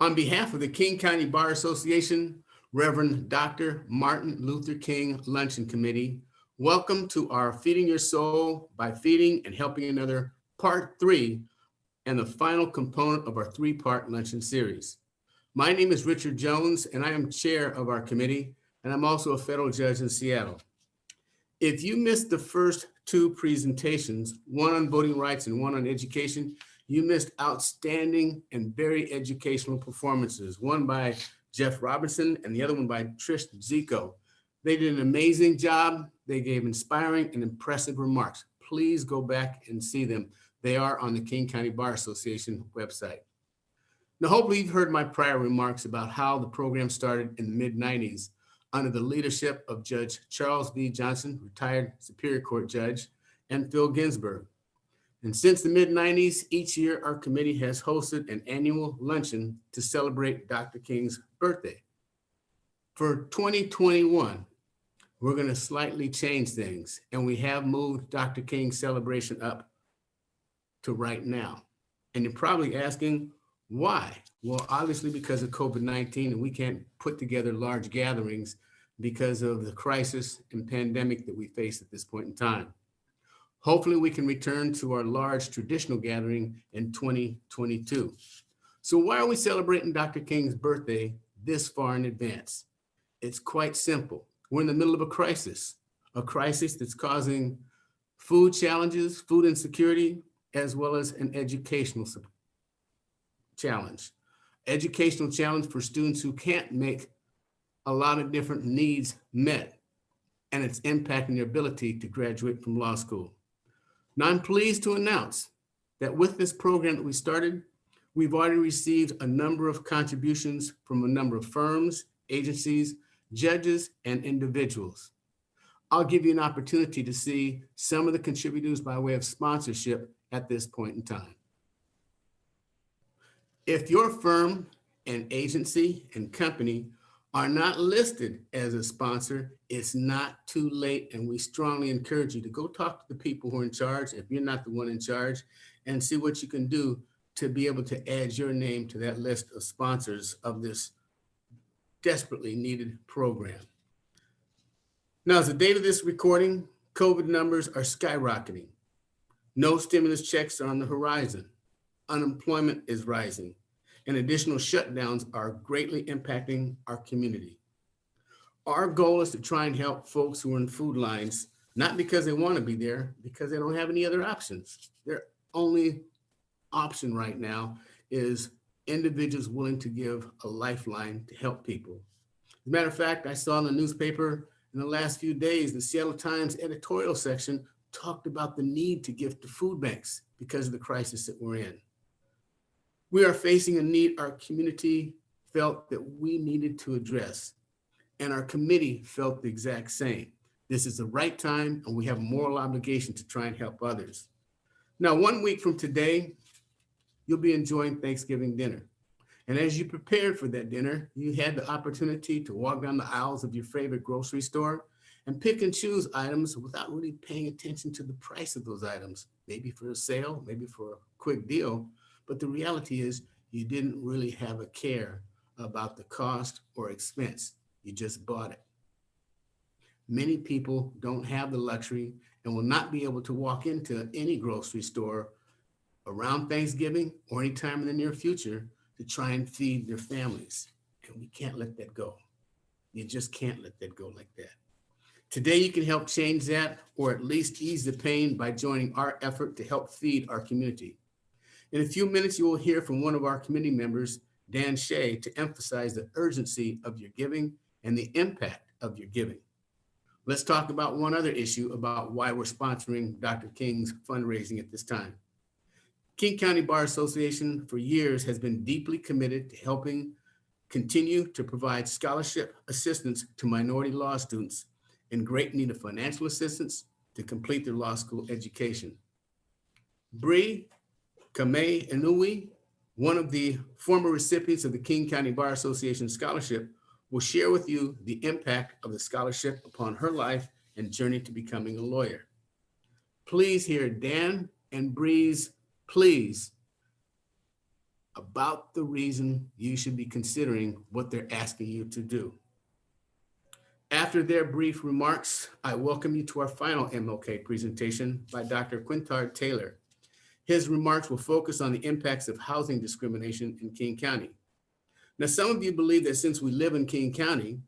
On behalf of the King County Bar Association, Reverend Dr. Martin Luther King Luncheon Committee, welcome to our Feeding Your Soul by Feeding and Helping Another, Part 3, and the final component of our three-part luncheon series. My name is Richard Jones, and I am chair of our committee, and I'm also a federal judge in Seattle. If you missed the first two presentations, one on voting rights and one on education, you missed outstanding and very educational performances, one by Jeff Robinson and the other one by Trish Zico. They did an amazing job. They gave inspiring and impressive remarks. Please go back and see them. They are on the King County Bar Association website. Now, hopefully you've heard my prior remarks about how the program started in the mid-90s under the leadership of Judge Charles V. Johnson, retired Superior Court judge, and Phil Ginsburg. And since the mid-90s, each year our committee has hosted an annual luncheon to celebrate Dr. King's birthday. For 2021, we're going to slightly change things, and we have moved Dr. King's celebration up to right now. And you're probably asking, why? Well, obviously because of COVID-19, and we can't put together large gatherings because of the crisis and pandemic that we face at this point in time. Hopefully we can return to our large traditional gathering in 2022. So why are we celebrating Dr. King's birthday this far in advance? It's quite simple. We're in the middle of a crisis that's causing food challenges, food insecurity, as well as an educational challenge. Educational challenge for students who can't make a lot of different needs met, and it's impacting their ability to graduate from law school. Now, I'm pleased to announce that with this program that we started, we've already received a number of contributions from a number of firms, agencies, judges, and individuals. I'll give you an opportunity to see some of the contributors by way of sponsorship at this point in time. If your firm and agency and company are not listed as a sponsor, it's not too late, and we strongly encourage you to go talk to the people who are in charge, if you're not the one in charge, and see what you can do to be able to add your name to that list of sponsors of this desperately needed program. Now, as the date of this recording, COVID numbers are skyrocketing. No stimulus checks are on the horizon. Unemployment is rising, and additional shutdowns are greatly impacting our community. Our goal is to try and help folks who are in food lines, not because they want to be there, because they don't have any other options. Their only option right now is individuals willing to give a lifeline to help people. As a matter of fact, I saw in the newspaper in the last few days, the Seattle Times editorial section talked about the need to give to food banks because of the crisis that we're in. We are facing a need our community felt that we needed to address, and our committee felt the exact same. This is the right time, and we have a moral obligation to try and help others. Now, 1 week from today, you'll be enjoying Thanksgiving dinner. And as you prepared for that dinner, you had the opportunity to walk down the aisles of your favorite grocery store and pick and choose items without really paying attention to the price of those items, maybe for a sale, maybe for a quick deal. But the reality is you didn't really have a care about the cost or expense. You just bought it. Many people don't have the luxury and will not be able to walk into any grocery store around Thanksgiving or any time in the near future to try and feed their families. And we can't let that go. You just can't let that go like that. Today, you can help change that, or at least ease the pain by joining our effort to help feed our community. In a few minutes, you will hear from one of our committee members, Dan Shea, to emphasize the urgency of your giving and the impact of your giving. Let's talk about one other issue about why we're sponsoring Dr. King's fundraising at this time. King County Bar Association for years has been deeply committed to helping continue to provide scholarship assistance to minority law students in great need of financial assistance to complete their law school education. Bree Kame Inui, one of the former recipients of the King County Bar Association scholarship, will share with you the impact of the scholarship upon her life and journey to becoming a lawyer. Please hear Dan and Bree's pleas about the reason you should be considering what they're asking you to do. After their brief remarks, I welcome you to our final MLK presentation by Dr. Quintard Taylor. His remarks will focus on the impacts of housing discrimination in King County. Now, some of you believe that since we live in King County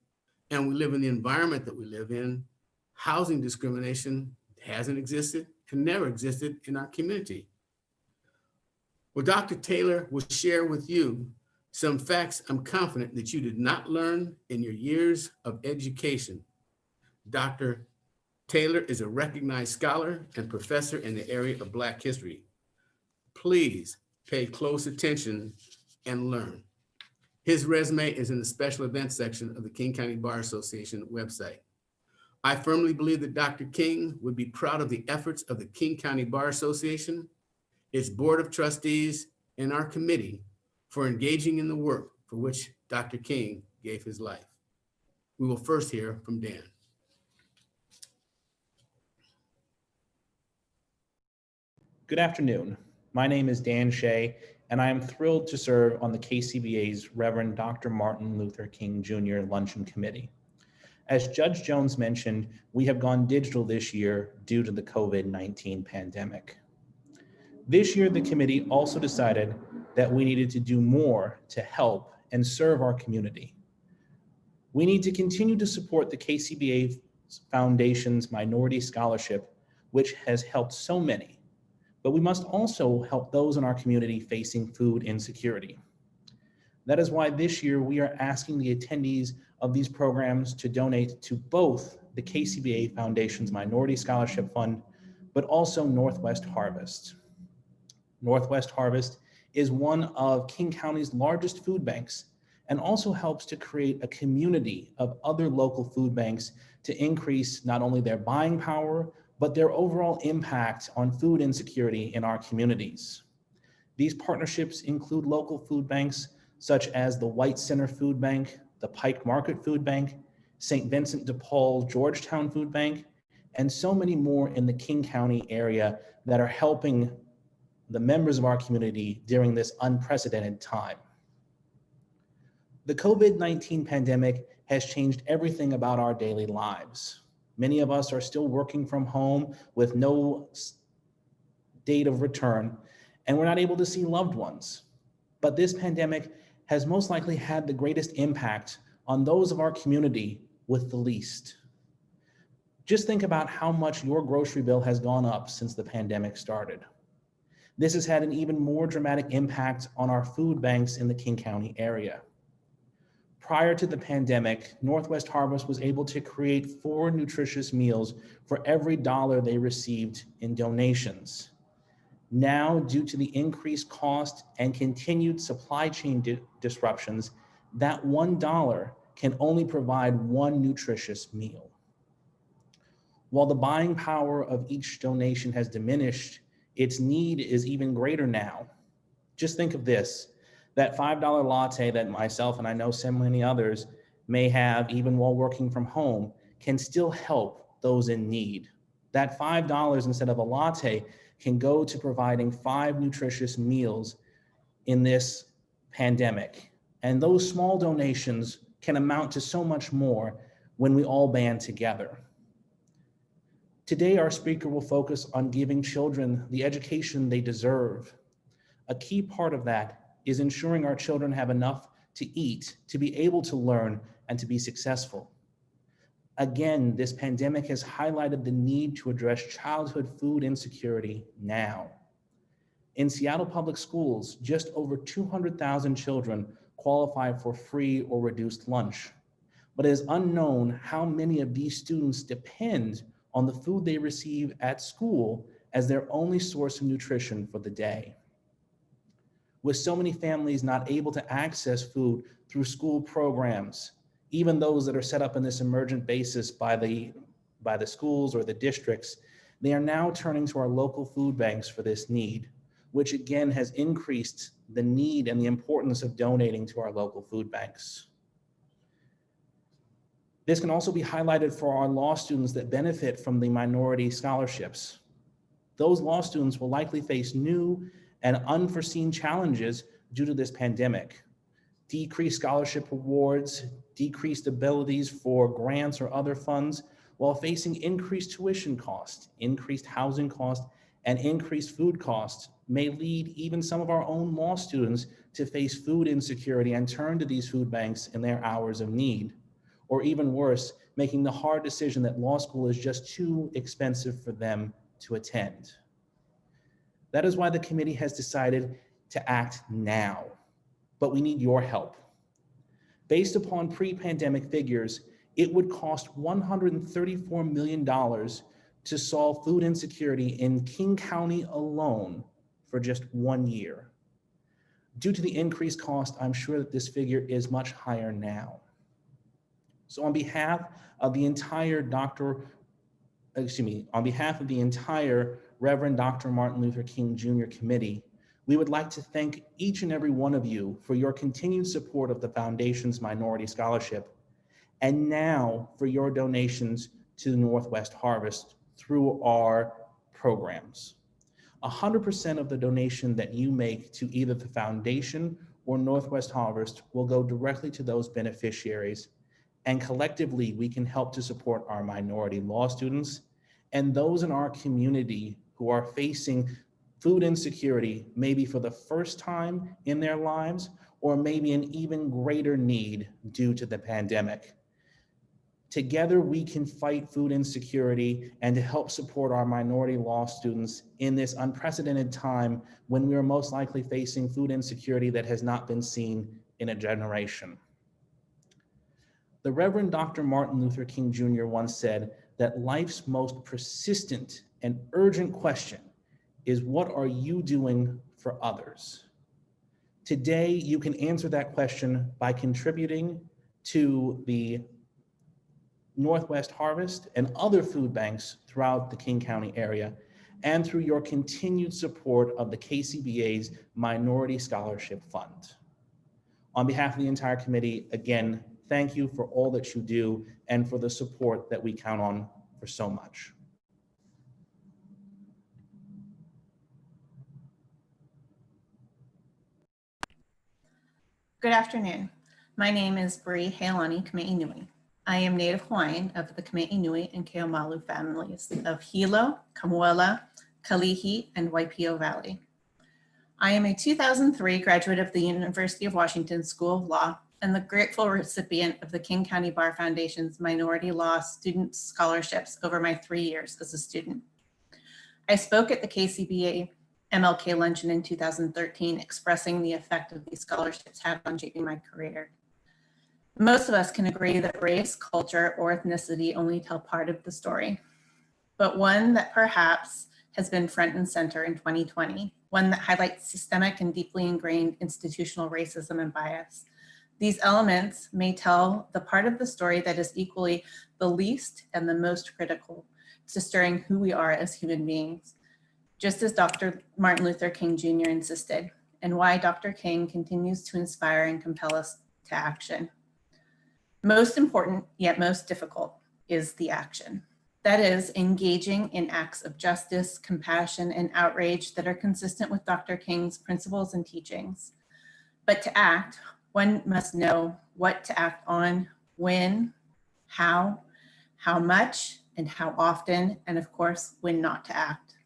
and we live in the environment that we live in, housing discrimination hasn't existed and never existed in our community. Well, Dr. Taylor will share with you some facts I'm confident that you did not learn in your years of education. Dr. Taylor is a recognized scholar and professor in the area of Black history. Please pay close attention and learn. His resume is in the special events section of the King County Bar Association website. I firmly believe that Dr. King would be proud of the efforts of the King County Bar Association, its board of trustees, and our committee for engaging in the work for which Dr. King gave his life. We will first hear from Dan. Good afternoon. My name is Dan Shea, and I am thrilled to serve on the KCBA's Reverend Dr. Martin Luther King Jr. Luncheon Committee. As Judge Jones mentioned, we have gone digital this year due to the COVID-19 pandemic. This year, the committee also decided that we needed to do more to help and serve our community. We need to continue to support the KCBA Foundation's Minority Scholarship, which has helped so many, but we must also help those in our community facing food insecurity. That is why this year we are asking the attendees of these programs to donate to both the KCBA Foundation's Minority Scholarship Fund, but also Northwest Harvest. Northwest Harvest is one of King County's largest food banks and also helps to create a community of other local food banks to increase not only their buying power, but their overall impact on food insecurity in our communities. These partnerships include local food banks such as the White Center Food Bank, the Pike Market Food Bank, St. Vincent de Paul Georgetown Food Bank, and so many more in the King County area that are helping the members of our community during this unprecedented time. The COVID-19 pandemic has changed everything about our daily lives. Many of us are still working from home with no date of return, and we're not able to see loved ones. But this pandemic has most likely had the greatest impact on those of our community with the least. Just think about how much your grocery bill has gone up since the pandemic started. This has had an even more dramatic impact on our food banks in the King County area. Prior to the pandemic, Northwest Harvest was able to create 4 nutritious meals for every dollar they received in donations. Now, due to the increased cost and continued supply chain disruptions, that $1 can only provide 1 nutritious meal. While the buying power of each donation has diminished, its need is even greater now. Just think of this, that $5 latte that myself and I know so many others may have even while working from home can still help those in need. That $5 instead of a latte can go to providing 5 nutritious meals in this pandemic. And those small donations can amount to so much more when we all band together. Today, our speaker will focus on giving children the education they deserve. A key part of that is ensuring our children have enough to eat, to be able to learn, and to be successful. Again, this pandemic has highlighted the need to address childhood food insecurity now. In Seattle Public Schools, just over 200,000 children qualify for free or reduced lunch, but it is unknown how many of these students depend on the food they receive at school as their only source of nutrition for the day. With so many families not able to access food through school programs, even those that are set up in this emergent basis by the schools or the districts, they are now turning to our local food banks for this need, which again has increased the need and the importance of donating to our local food banks. This can also be highlighted for our law students that benefit from the minority scholarships. Those law students will likely face new and unforeseen challenges due to this pandemic. Decreased scholarship awards, decreased abilities for grants or other funds, while facing increased tuition costs, increased housing costs, and increased food costs may lead even some of our own law students to face food insecurity and turn to these food banks in their hours of need. Or even worse, making the hard decision that law school is just too expensive for them to attend. That is why the committee has decided to act now, but we need your help. Based upon pre-pandemic figures, it would cost $134 million to solve food insecurity in King County alone for just 1 year. Due to the increased cost, I'm sure that this figure is much higher now. So on behalf of the entire Reverend Dr. Martin Luther King Jr. Committee, we would like to thank each and every one of you for your continued support of the Foundation's Minority Scholarship, and now for your donations to the Northwest Harvest through our programs. 100% of the donation that you make to either the Foundation or Northwest Harvest will go directly to those beneficiaries, and collectively we can help to support our minority law students and those in our community who are facing food insecurity, maybe for the first time in their lives, or maybe an even greater need due to the pandemic. Together, we can fight food insecurity and to help support our minority law students in this unprecedented time when we are most likely facing food insecurity that has not been seen in a generation. The Reverend Dr. Martin Luther King Jr. once said that life's most persistent and urgent question is, what are you doing for others? Today, you can answer that question by contributing to the Northwest Harvest and other food banks throughout the King County area, and through your continued support of the KCBA's Minority Scholarship Fund. On behalf of the entire committee, again, thank you for all that you do and for the support that we count on for so much. Good afternoon. My name is Bree Hailani Kame'inui. I am Native Hawaiian of the Kame'inui and Keomalu families of Hilo, Kamuela, Kalihi, and Waipio Valley. I am a 2003 graduate of the University of Washington School of Law and the grateful recipient of the King County Bar Foundation's Minority Law Student Scholarships over my 3 years as a student. I spoke at the KCBA MLK luncheon in 2013, expressing the effect of these scholarships had on shaping my career. Most of us can agree that race, culture, or ethnicity only tell part of the story, but one that perhaps has been front and center in 2020, one that highlights systemic and deeply ingrained institutional racism and bias. These elements may tell the part of the story that is equally the least and the most critical to stirring who we are as human beings, just as Dr. Martin Luther King Jr. insisted, and why Dr. King continues to inspire and compel us to action. Most important, yet most difficult, is the action. That is, engaging in acts of justice, compassion, and outrage that are consistent with Dr. King's principles and teachings. But to act, one must know what to act on, when, how much, and how often, and of course, when not to act.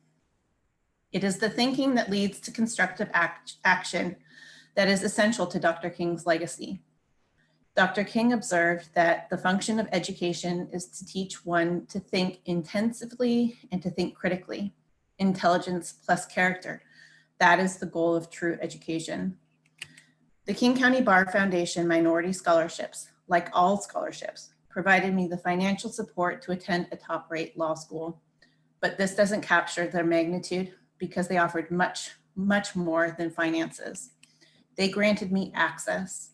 It is the thinking that leads to constructive action that is essential to Dr. King's legacy. Dr. King observed that the function of education is to teach one to think intensively and to think critically. Intelligence plus character. That is the goal of true education. The King County Bar Foundation Minority Scholarships, like all scholarships, provided me the financial support to attend a top-rate law school. But this doesn't capture their magnitude because they offered much, much more than finances. They granted me access,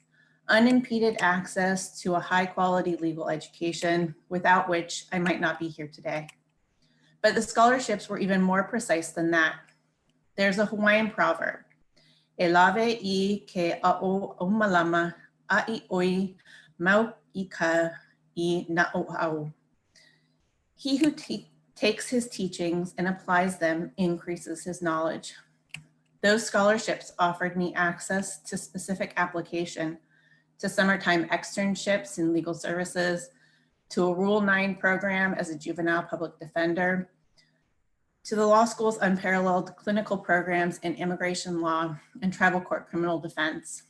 unimpeded access to a high-quality legal education, without which I might not be here today. But the scholarships were even more precise than that. There's a Hawaiian proverb, "E lave I ke a'o o malama, a'i oi mau I ka I na'o'au." He who takes his teachings and applies them increases his knowledge. Those scholarships offered me access to specific application, to summertime externships in legal services, to a Rule 9 program as a juvenile public defender, to the law school's unparalleled clinical programs in immigration law and tribal court criminal defense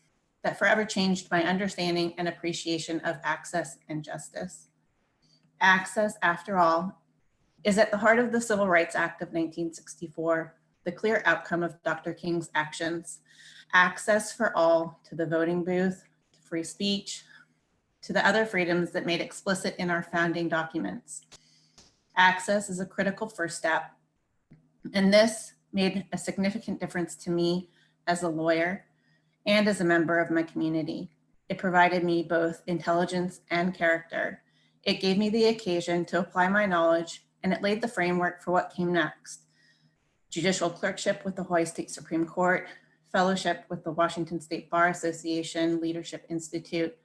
that forever changed my understanding and appreciation of access and justice. Access, after all, is at the heart of the Civil Rights Act of 1964, the clear outcome of Dr. King's actions. Access for all to the voting booth, to free speech, to the other freedoms that made explicit in our founding documents. Access is a critical first step, and this made a significant difference to me as a lawyer and as a member of my community. It provided me both intelligence and character. It gave me the occasion to apply my knowledge, and it laid the framework for what came next. Judicial clerkship with the Hawaii State Supreme Court, fellowship with the Washington State Bar Association Leadership Institute,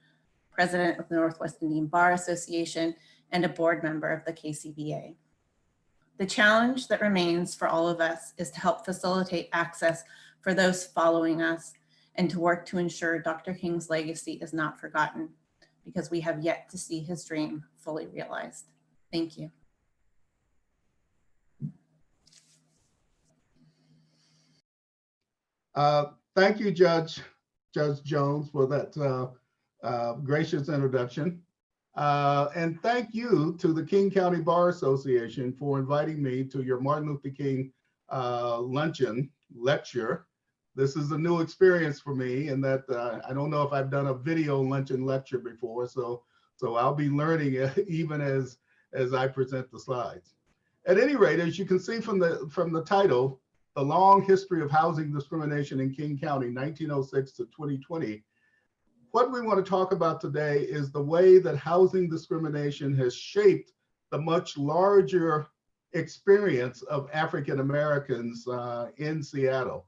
president of the Northwest Indian Bar Association, and a board member of the KCBA. The challenge that remains for all of us is to help facilitate access for those following us and to work to ensure Dr. King's legacy is not forgotten, because we have yet to see his dream fully realized. Thank you. Thank you, Judge Jones, for that gracious introduction. And thank you to the King County Bar Association for inviting me to your Martin Luther King luncheon lecture. This is a new experience for me, in that I don't know if I've done a video luncheon lecture before, so I'll be learning even as I present the slides. At any rate, as you can see from the title, The Long History of Housing Discrimination in King County, 1906 to 2020, what we want to talk about today is the way that housing discrimination has shaped the much larger experience of African Americans in Seattle.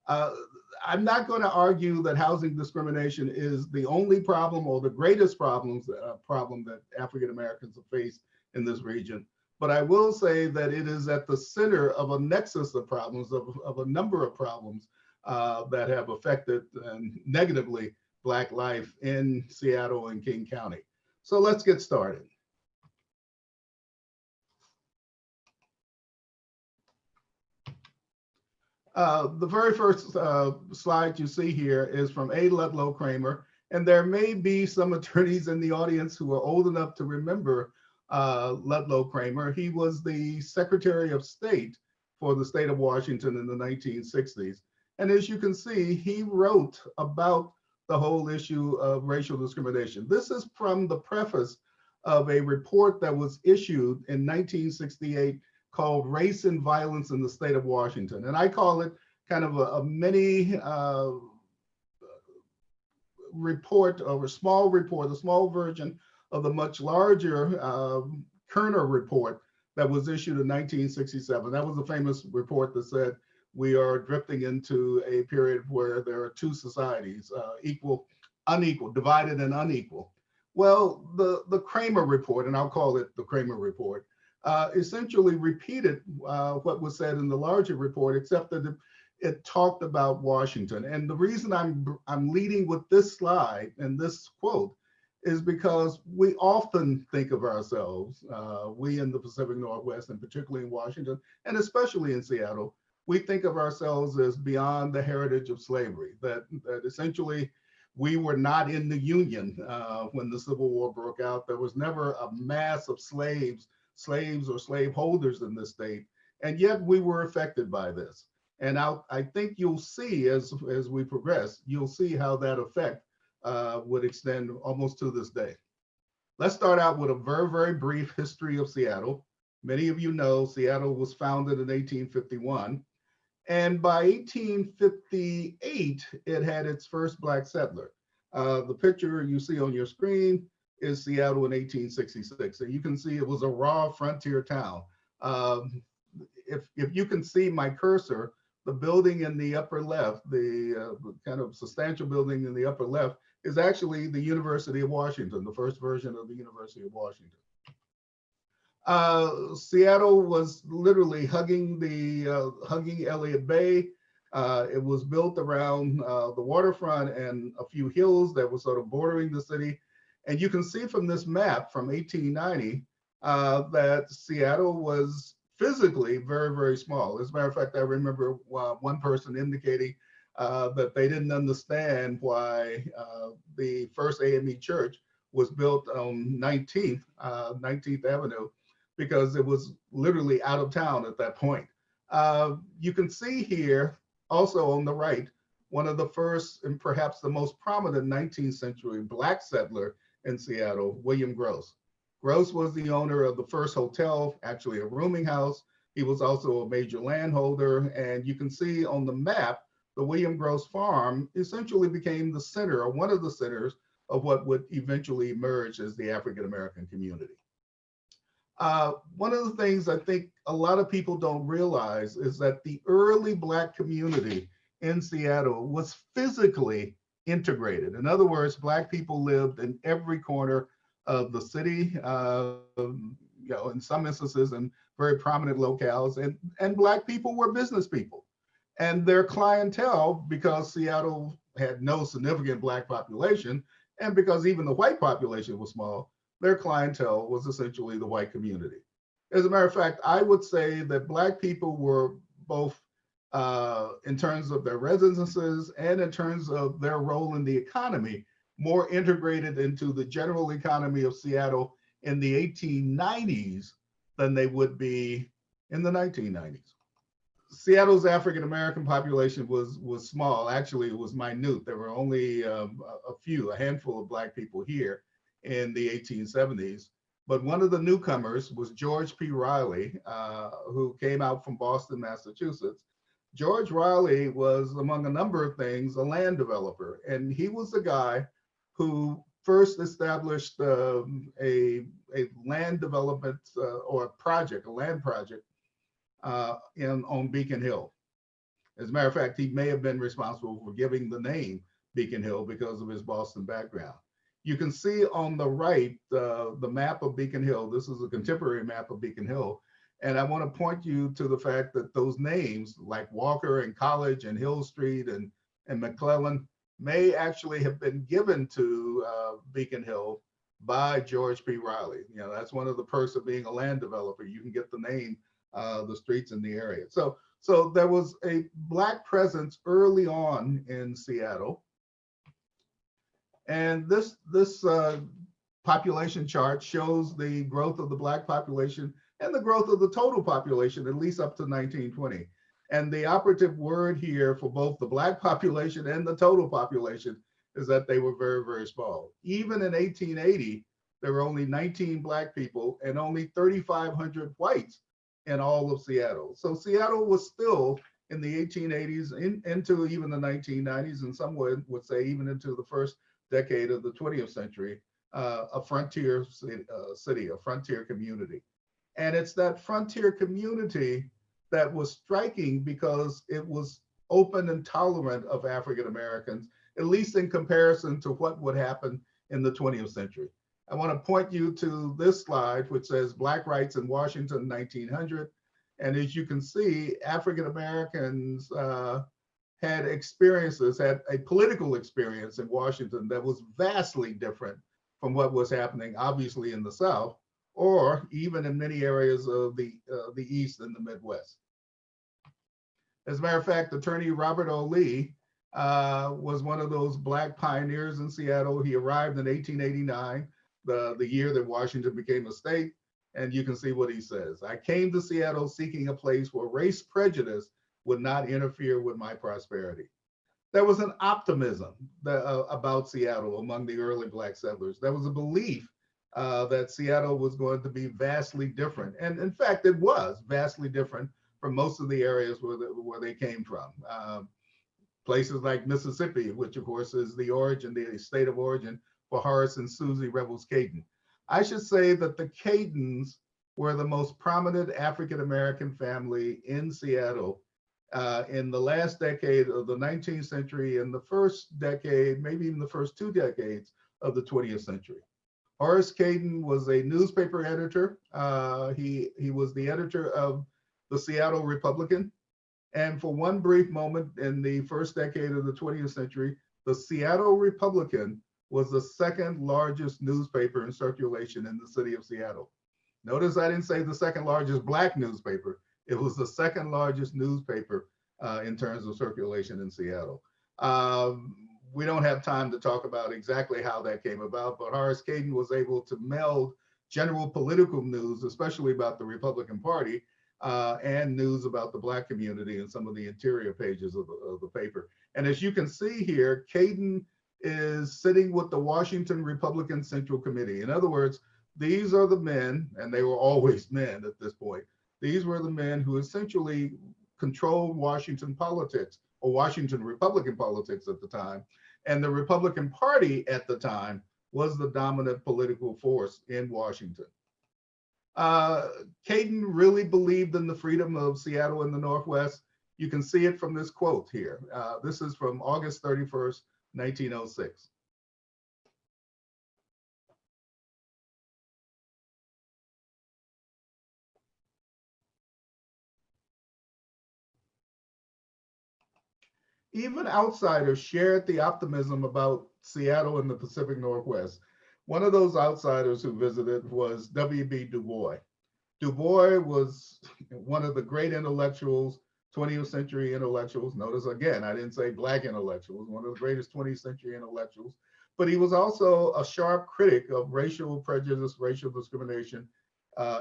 I'm not going to argue that housing discrimination is the only problem or the greatest problem that African Americans have faced in this region, but I will say that it is at the center of a nexus of problems, of a number of problems that have affected negatively Black life in Seattle and King County. So let's get started. The very first slide you see here is from A. Ludlow Kramer, and there may be some attorneys in the audience who are old enough to remember Ludlow Kramer. He was the Secretary of State for the state of Washington in the 1960s. And as you can see, he wrote about the whole issue of racial discrimination. This is from the preface of a report that was issued in 1968 called Race and Violence in the State of Washington. And I call it kind of a mini report, or a small version of the much larger Kerner report that was issued in 1967. That was a famous report that said, we are drifting into a period where there are two societies, equal, unequal, divided and unequal. Well, the Kramer report, and I'll call it the Kramer report, essentially repeated what was said in the larger report, except that it talked about Washington. And the reason I'm leading with this slide and this quote is because we often think of ourselves, we in the Pacific Northwest, and particularly in Washington, and especially in Seattle, we think of ourselves as beyond the heritage of slavery, that essentially we were not in the Union when the Civil War broke out. There was never a mass of slaves or slaveholders in this state, and yet we were affected by this. And I think you'll see as we progress, you'll see how that effect would extend almost to this day. Let's start out with a very, very brief history of Seattle. Many of you know Seattle was founded in 1851. And by 1858, it had its first Black settler. The picture you see on your screen is Seattle in 1866. And you can see it was a raw frontier town. If you can see my cursor, the building in the upper left, the kind of substantial building in the upper left, is actually the University of Washington, the first version of the University of Washington. Seattle was literally hugging Elliott Bay. It was built around the waterfront and a few hills that were sort of bordering the city. And you can see from this map from 1890 that Seattle was physically very, very small. As a matter of fact, I remember one person indicating that they didn't understand why the first AME church was built on 19th Avenue, because it was literally out of town at that point. You can see here also on the right, one of the first and perhaps the most prominent 19th century Black settler in Seattle, William Gross. Gross was the owner of the first hotel, actually a rooming house. He was also a major landholder. And you can see on the map, the William Gross farm essentially became the center, or one of the centers, of what would eventually emerge as the African American community. One of the things I think a lot of people don't realize is that the early Black community in Seattle was physically integrated. In other words, Black people lived in every corner of the city, in some instances in very prominent locales, and Black people were business people. And their clientele, because Seattle had no significant Black population, and because even the white population was small, their clientele was essentially the white community. As a matter of fact, I would say that Black people were both in terms of their residences and in terms of their role in the economy, more integrated into the general economy of Seattle in the 1890s than they would be in the 1990s. Seattle's African American population was small. Actually, it was minute. There were only a handful of Black people here in the 1870s. But one of the newcomers was George P. Riley, who came out from Boston, Massachusetts. George Riley was, among a number of things, a land developer. And he was the guy who first established a land development or a land project on Beacon Hill. As a matter of fact, he may have been responsible for giving the name Beacon Hill because of his Boston background. You can see on the right the map of Beacon Hill. This is a contemporary map of Beacon Hill. And I want to point you to the fact that those names like Walker and College and Hill Street and McClellan may actually have been given to Beacon Hill by George P. Riley. That's one of the perks of being a land developer. You can get the name, the streets in the area. So there was a Black presence early on in Seattle. And this population chart shows the growth of the Black population and the growth of the total population, at least up to 1920. And the operative word here for both the Black population and the total population is that they were very, very small. Even in 1880, there were only 19 Black people and only 3,500 whites in all of Seattle. So Seattle was still in the 1880s into even the 1990s, and some would say even into the first decade of the 20th century, a frontier city, a frontier community. And it's that frontier community that was striking because it was open and tolerant of African Americans, at least in comparison to what would happen in the 20th century. I want to point you to this slide, which says Black Rights in Washington, 1900. And as you can see, African Americans had a political experience in Washington that was vastly different from what was happening, obviously, in the South, or even in many areas of the East and the Midwest. As a matter of fact, attorney Robert O. Lee was one of those Black pioneers in Seattle. He arrived in 1889, the year that Washington became a state. And you can see what he says. I came to Seattle seeking a place where race prejudice would not interfere with my prosperity. There was an optimism about Seattle among the early Black settlers. There was a belief that Seattle was going to be vastly different. And in fact, it was vastly different from most of the areas where they came from. Places like Mississippi, which of course is the state of origin for Horace and Susie Rebels Caton. I should say that the Catons were the most prominent African-American family in Seattle in the last decade of the 19th century and the first decade, maybe even the first 2 decades of the 20th century. Horace Caton was a newspaper editor. He was the editor of the Seattle Republican, And for one brief moment in the first decade of the 20th century, the Seattle Republican was the second largest newspaper in circulation in the city of Seattle. Notice I didn't say the second largest Black newspaper. It was the second largest newspaper in terms of circulation in Seattle. We don't have time to talk about exactly how that came about, but Horace Cayden was able to meld general political news, especially about the Republican Party, and news about the Black community in some of the interior pages of the paper. And as you can see here, Cayden is sitting with the Washington Republican Central Committee. In other words, these are the men, and they were always men at this point, these were the men who essentially controlled Washington politics, or Washington Republican politics at the time. And the Republican Party at the time was the dominant political force in Washington. Cayden really believed in the freedom of Seattle and the Northwest. You can see it from this quote here. This is from August 31st, 1906. Even outsiders shared the optimism about Seattle and the Pacific Northwest. One of those outsiders who visited was W.B. Du Bois. Du Bois was one of the great intellectuals, 20th century intellectuals. Notice again, I didn't say Black intellectuals, one of the greatest 20th century intellectuals, but he was also a sharp critic of racial prejudice, racial discrimination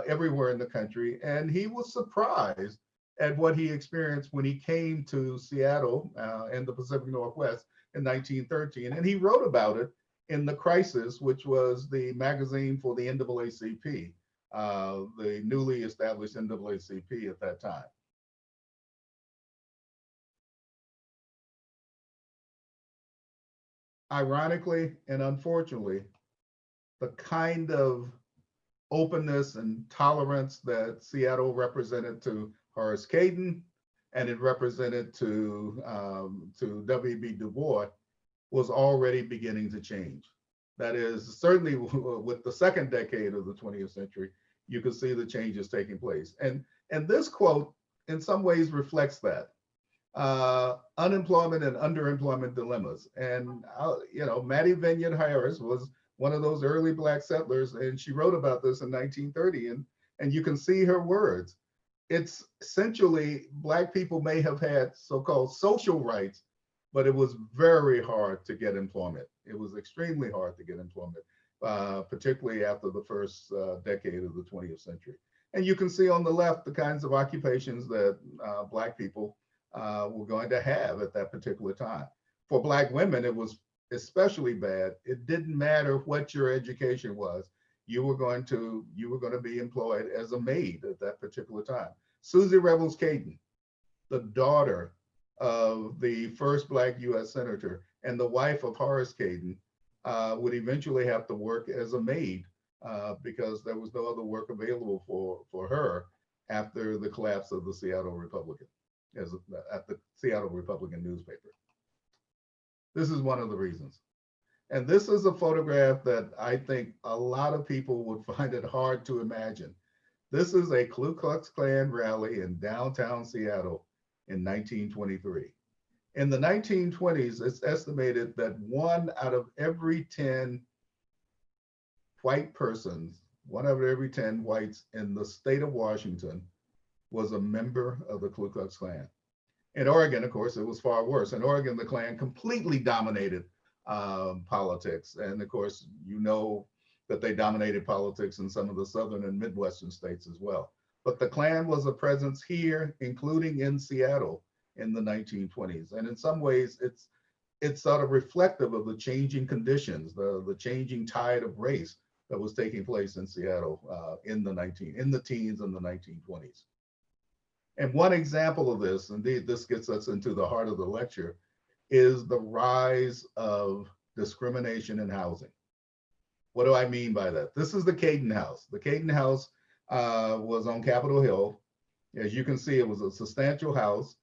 everywhere in the country. And he was surprised at what he experienced when he came to Seattle and the Pacific Northwest in 1913. And he wrote about it in The Crisis, which was the magazine for the NAACP, the newly established NAACP at that time. Ironically and unfortunately, the kind of openness and tolerance that Seattle represented to Horace Cayden and it represented to W.B. Du Bois was already beginning to change. That is, certainly with the second decade of the 20th century, you could see the changes taking place. And this quote, in some ways, reflects that. Unemployment and underemployment dilemmas. And, Maddie Vineyard Harris was one of those early Black settlers, and she wrote about this in 1930, and you can see her words. It's essentially, Black people may have had so-called social rights, but it was very hard to get employment. It was extremely hard to get employment, particularly after the first decade of the 20th century. And you can see on the left the kinds of occupations that Black people were going to have at that particular time. For Black women, it was especially bad. It didn't matter what your education was. You were going to be employed as a maid at that particular time. Susie Revels Cayden, the daughter of the first Black US Senator and the wife of Horace Cayden, would eventually have to work as a maid because there was no other work available for her after the collapse of the Seattle Republican, at the Seattle Republican newspaper. This is one of the reasons. And this is a photograph that I think a lot of people would find it hard to imagine. This is a Ku Klux Klan rally in downtown Seattle in 1923. In the 1920s, it's estimated that 1 out of every 10 white persons, 1 out of every 10 whites in the state of Washington was a member of the Ku Klux Klan. In Oregon, of course, it was far worse. In Oregon, the Klan completely dominated politics. And of course, you know that they dominated politics in some of the southern and Midwestern states as well. But the Klan was a presence here, including in Seattle in the 1920s. And in some ways, it's sort of reflective of the changing conditions, the changing tide of race that was taking place in Seattle in the teens and the 1920s. And one example of this, indeed, this gets us into the heart of the lecture, is the rise of discrimination in housing. What do I mean by that? This is the Cayden House. The Cayden House was on Capitol Hill. As you can see, it was a substantial house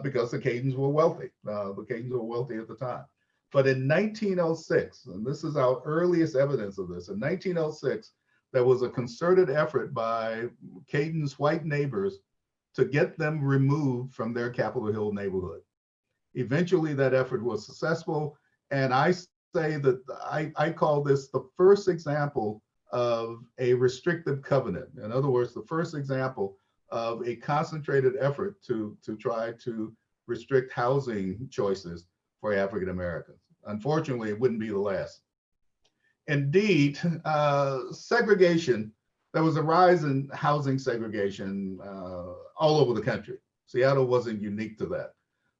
because the Caydens were wealthy. The Caydens were wealthy at the time. But in 1906, and this is our earliest evidence of this, in 1906, there was a concerted effort by Cayden's white neighbors to get them removed from their Capitol Hill neighborhood. Eventually, that effort was successful. And I say that I call this the first example of a restrictive covenant. In other words, the first example of a concentrated effort to try to restrict housing choices for African Americans. Unfortunately, it wouldn't be the last. Indeed, segregation, there was a rise in housing segregation all over the country. Seattle wasn't unique to that.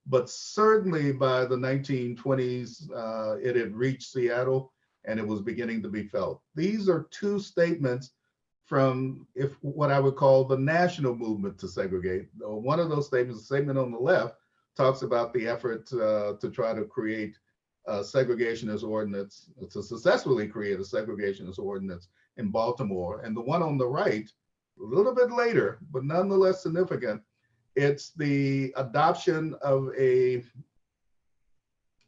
But certainly by the 1920s, it had reached Seattle and it was beginning to be felt. These are two statements from what I would call the national movement to segregate. One of those statements, the statement on the left, talks about the effort to try to create a segregationist ordinance, to successfully create a segregationist ordinance in Baltimore. And the one on the right, a little bit later, but nonetheless significant, it's the adoption of a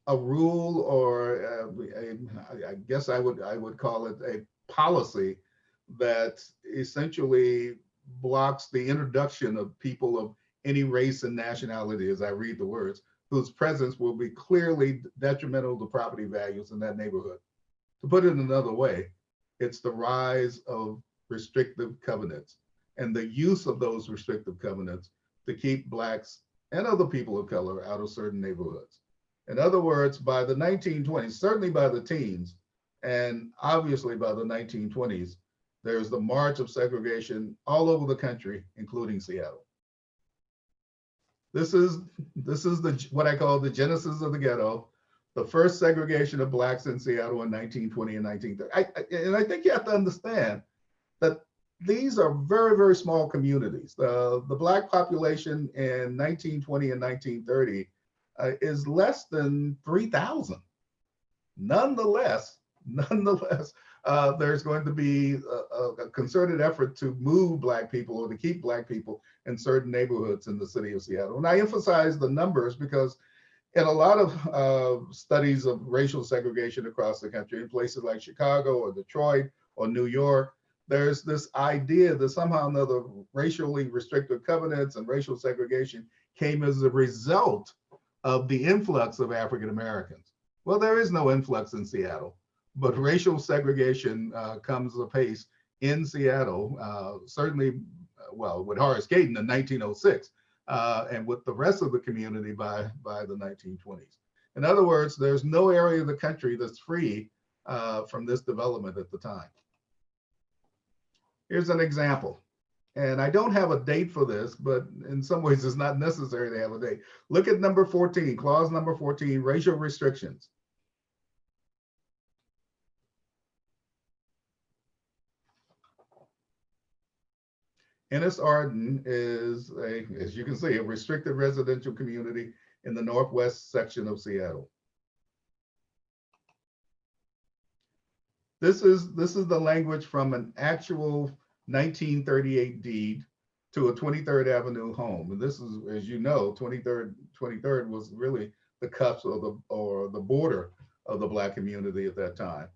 rule, or I guess I would call it a policy that essentially blocks the introduction of people of any race and nationality, as I read the words, whose presence will be clearly detrimental to property values in that neighborhood. To put it another way, it's the rise of restrictive covenants and the use of those restrictive covenants to keep Blacks and other people of color out of certain neighborhoods. In other words, by the 1920s, certainly by the teens, and obviously by the 1920s, there's the march of segregation all over the country, including Seattle. This is what I call the genesis of the ghetto, the first segregation of Blacks in Seattle in 1920 and 1930. And I think you have to understand that these are very, very small communities. The Black population in 1920 and 1930 is less than 3,000. Nonetheless, there's going to be a concerted effort to move Black people or to keep Black people in certain neighborhoods in the city of Seattle. And I emphasize the numbers because in a lot of studies of racial segregation across the country, in places like Chicago or Detroit or New York, there's this idea that somehow or another racially restrictive covenants and racial segregation came as a result of the influx of African Americans. Well, there is no influx in Seattle, but racial segregation comes apace in Seattle, certainly, well, with Horace Gayton in 1906, and with the rest of the community by the 1920s. In other words, there's no area of the country that's free from this development at the time. Here's an example. And I don't have a date for this, but in some ways it's not necessary to have a date. Look at number 14, clause number 14, racial restrictions. Ennis-Arden is, as you can see, a restricted residential community in the northwest section of Seattle. This is the language from an actual 1938 deed to a 23rd Avenue home. And this is, as you know, 23rd was really the cusp of the border of the Black community at that time.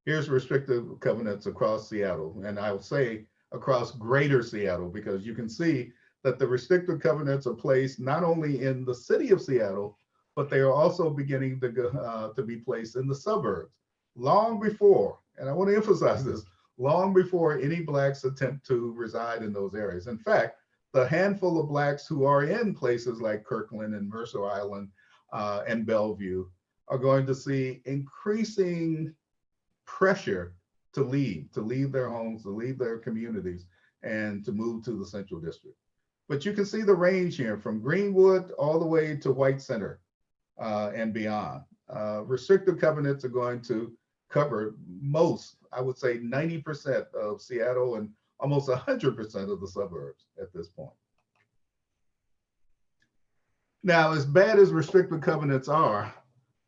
Here's restrictive covenants across Seattle, and I'll say across greater Seattle, because you can see that the restrictive covenants are placed not only in the city of Seattle, but they are also beginning to be placed in the suburbs long before, and I want to emphasize this, long before any Blacks attempt to reside in those areas. In fact, the handful of Blacks who are in places like Kirkland and Mercer Island and Bellevue are going to see increasing pressure to leave their homes, to leave their communities, and to move to the Central District. But you can see the range here from Greenwood all the way to White Center and beyond. Restrictive covenants are going to cover most, I would say 90% of Seattle and almost 100% of the suburbs at this point. Now, as bad as restrictive covenants are,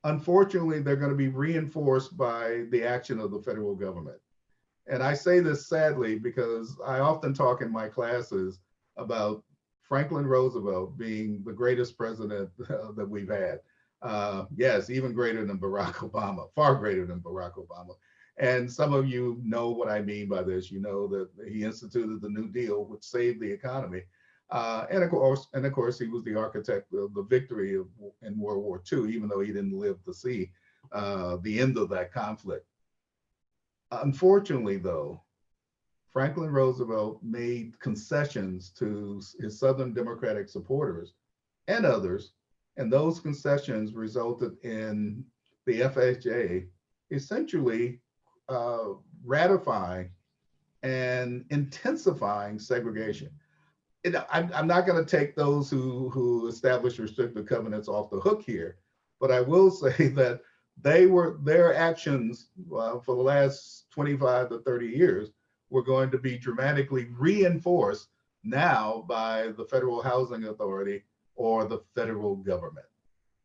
unfortunately, they're going to be reinforced by the action of the federal government. And I say this sadly because I often talk in my classes about Franklin Roosevelt being the greatest president that we've had. Yes, even greater than Barack Obama, far greater than Barack Obama. And some of you know what I mean by this. You know that he instituted the New Deal, which saved the economy. And of course, he was the architect of the victory in World War II, even though he didn't live to see the end of that conflict. Unfortunately, though, Franklin Roosevelt made concessions to his Southern Democratic supporters and others, and those concessions resulted in the FHA essentially ratifying and intensifying segregation. I'm not going to take those who established restrictive covenants off the hook here, but I will say that their actions for the last 25 to 30 years were going to be dramatically reinforced now by the Federal Housing Authority or the federal government.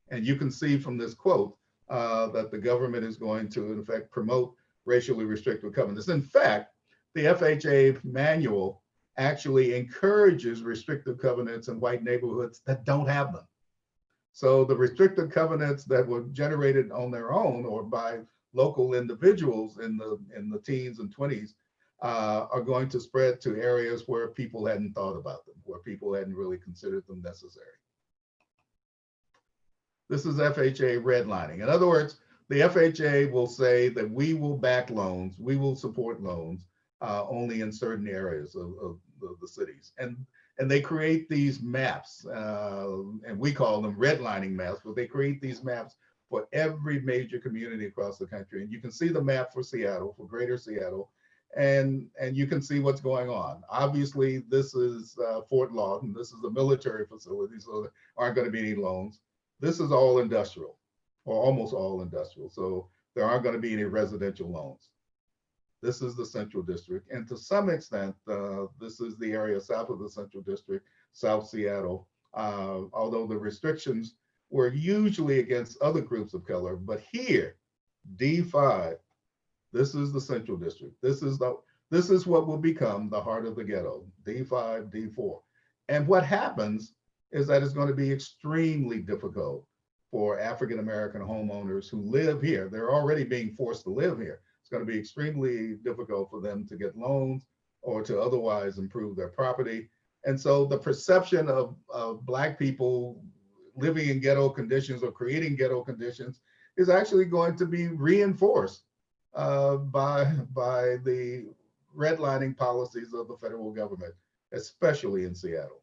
And you can see from this quote that the government is going to, in effect, promote racially restrictive covenants. In fact, the FHA manual actually encourages restrictive covenants in white neighborhoods that don't have them. So the restrictive covenants that were generated on their own or by local individuals in the teens and 20s are going to spread to areas where people hadn't thought about them, where people hadn't really considered them necessary. This is FHA redlining. In other words, the FHA will say that we will back loans, we will support loans only in certain areas of the cities. And they create these maps, and we call them redlining maps, but they create these maps for every major community across the country. And you can see the map for Seattle, for Greater Seattle, and you can see what's going on. Obviously, this is Fort Lawton. This is a military facility, so there aren't going to be any loans. This is all industrial, or almost all industrial. So there aren't going to be any residential loans. This is the Central District. And to some extent, this is the area south of the Central District, South Seattle, although the restrictions were usually against other groups of color. But here, D5, this is the Central District. This is what will become the heart of the ghetto, D5, D4. And what happens is that it's going to be extremely difficult for African-American homeowners who live here. They're already being forced to live here. It's going to be extremely difficult for them to get loans or to otherwise improve their property. And so the perception of Black people living in ghetto conditions or creating ghetto conditions is actually going to be reinforced by the redlining policies of the federal government, especially in Seattle.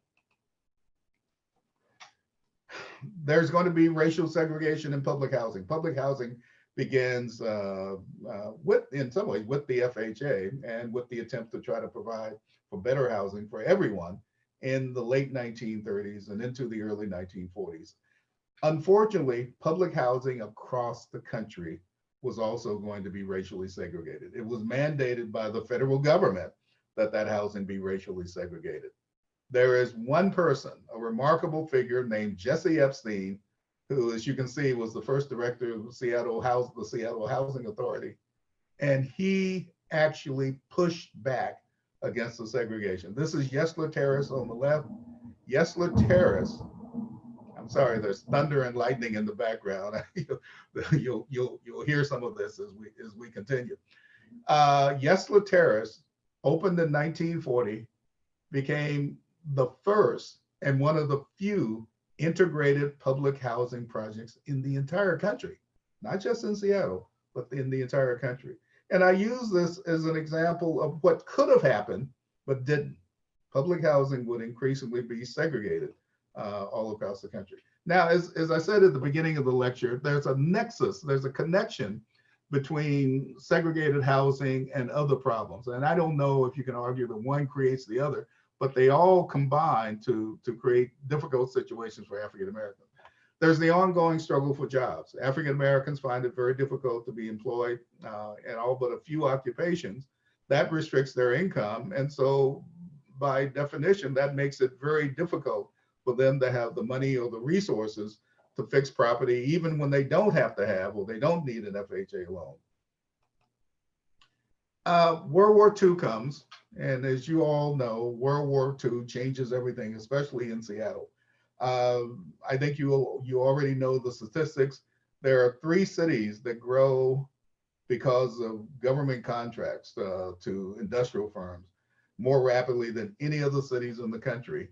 There's going to be racial segregation in public housing. Public housing begins in some ways with the FHA and with the attempt to try to provide for better housing for everyone in the late 1930s and into the early 1940s. Unfortunately, public housing across the country was also going to be racially segregated. It was mandated by the federal government that housing be racially segregated. There is one person, a remarkable figure named Jesse Epstein, who, as you can see, was the first director of the Seattle Housing Authority. And he actually pushed back against the segregation. This is Yesler Terrace on the left. Yesler Terrace, I'm sorry, there's thunder and lightning in the background. You'll hear some of this as we continue. Yesler Terrace, opened in 1940, became the first and one of the few integrated public housing projects in the entire country, not just in Seattle, but in the entire country. And I use this as an example of what could have happened, but didn't. Public housing would increasingly be segregated all across the country. Now, as I said at the beginning of the lecture, there's a nexus, there's a connection between segregated housing and other problems. And I don't know if you can argue that one creates the other, but they all combine to create difficult situations for African Americans. There's the ongoing struggle for jobs. African Americans find it very difficult to be employed in all but a few occupations. That restricts their income. And so by definition, that makes it very difficult for them to have the money or the resources to fix property, even when they don't have to have or they don't need an FHA loan. World War II comes, and as you all know, World War II changes everything, especially in Seattle. I think you already know the statistics. There are 3 cities that grow because of government contracts to industrial firms more rapidly than any other cities in the country.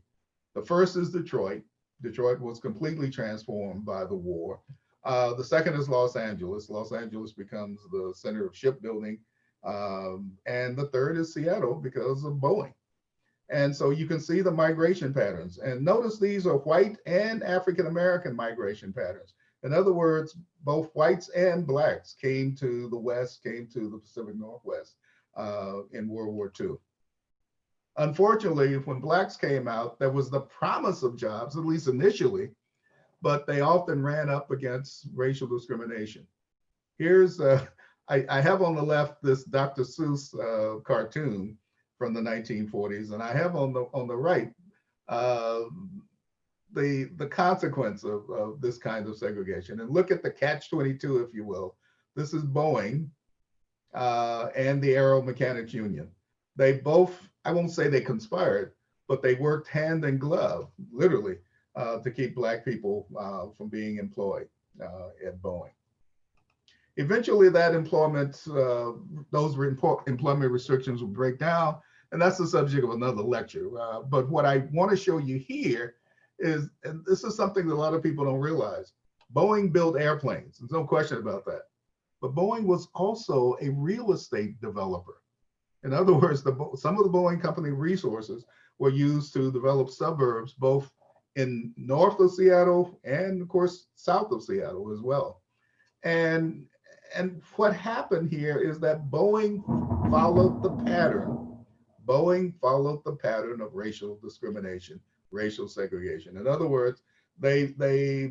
The first is Detroit. Detroit was completely transformed by the war. The second is Los Angeles. Los Angeles becomes the center of shipbuilding. And the third is Seattle because of Boeing. And so you can see the migration patterns. And notice these are white and African-American migration patterns. In other words, both whites and blacks came to the West, came to the Pacific Northwest in World War II. Unfortunately, when blacks came out, there was the promise of jobs, at least initially, but they often ran up against racial discrimination. Here's, I have on the left this Dr. Seuss cartoon from the 1940s, and I have on the right the consequence of this kind of segregation. And look at the catch-22, if you will. This is Boeing and the Aero Mechanics Union. They both, I won't say they conspired, but they worked hand in glove, literally, to keep Black people from being employed at Boeing. Eventually, that employment, those employment restrictions will break down, and that's the subject of another lecture. But what I want to show you here is, and this is something that a lot of people don't realize, Boeing built airplanes. There's no question about that. But Boeing was also a real estate developer. In other words, some of the Boeing company resources were used to develop suburbs, both in north of Seattle and, of course, south of Seattle as well. And what happened here is that Boeing followed the pattern. Boeing followed the pattern of racial discrimination, racial segregation. In other words, they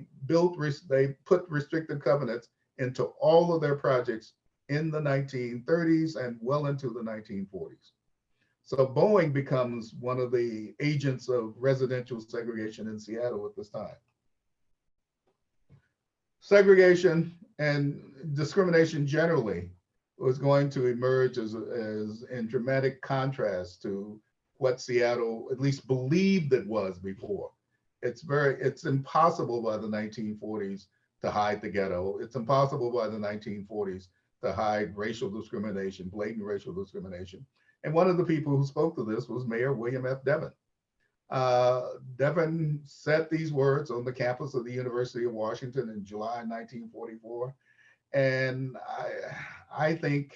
put restrictive covenants into all of their projects in the 1930s and well into the 1940s. So Boeing becomes one of the agents of residential segregation in Seattle at this time. Segregation and discrimination generally was going to emerge as in dramatic contrast to what Seattle at least believed it was before. It's impossible by the 1940s to hide the ghetto. It's impossible by the 1940s to hide racial discrimination, blatant racial discrimination. And one of the people who spoke to this was Mayor William F. Devin. Devin said these words on the campus of the University of Washington in July 1944. And I think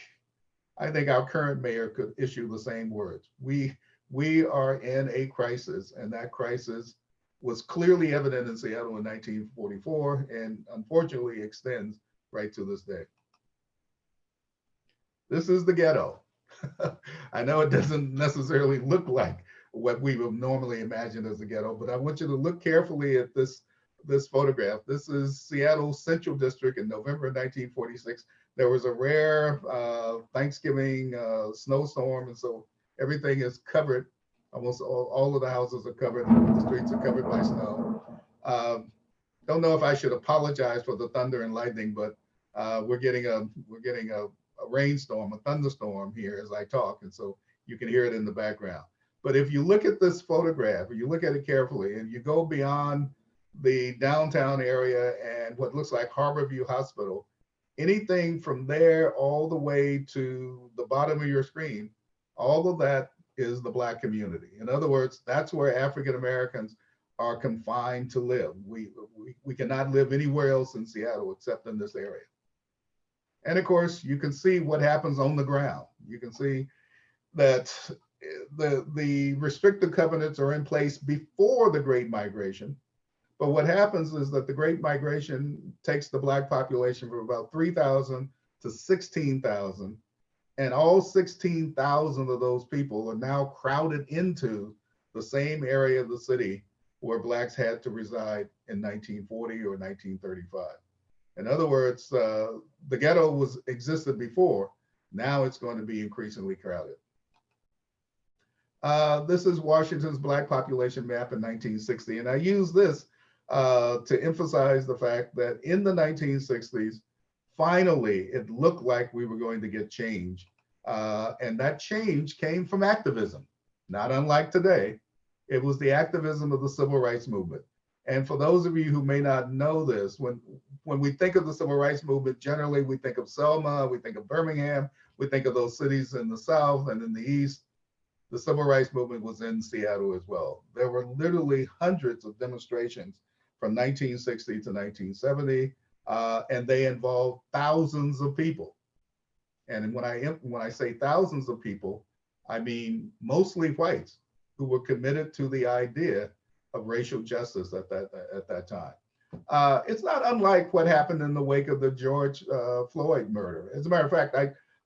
our current mayor could issue the same words. We are in a crisis, and that crisis was clearly evident in Seattle in 1944 and unfortunately extends right to this day. This is the ghetto. I know it doesn't necessarily look like what we would normally imagine as the ghetto, but I want you to look carefully at this photograph. This is Seattle's Central District in November 1946. There was a rare Thanksgiving snowstorm, and so everything is covered. Almost all of the houses are covered, the streets are covered by snow. Don't know if I should apologize for the thunder and lightning, but we're getting a rainstorm, a thunderstorm here as I talk, and so you can hear it in the background. But if you look at this photograph, or you look at it carefully, and you go beyond the downtown area and what looks like Harborview Hospital, anything from there all the way to the bottom of your screen, all of that is the Black community. In other words, that's where African Americans are confined to live. We cannot live anywhere else in Seattle except in this area. And of course, you can see what happens on the ground. You can see that the restrictive covenants are in place before the Great Migration. But what happens is that the Great Migration takes the Black population from about 3,000 to 16,000. And all 16,000 of those people are now crowded into the same area of the city where Blacks had to reside in 1940 or 1935. In other words, the ghetto existed before. Now it's going to be increasingly crowded. This is Washington's Black population map in 1960. And I use this to emphasize the fact that in the 1960s, finally, it looked like we were going to get change And that change came from activism, not unlike today. It was the activism of the civil rights movement. And for those of you who may not know this, when we think of the civil rights movement, generally we think of Selma, we think of Birmingham, we think of those cities in the South and in the East. The civil rights movement was in Seattle as well. There were literally hundreds of demonstrations from 1960 to 1970, and they involved thousands of people. And when I say thousands of people, I mean mostly whites who were committed to the idea of racial justice at that time. It's not unlike what happened in the wake of the George Floyd murder. As a matter of fact,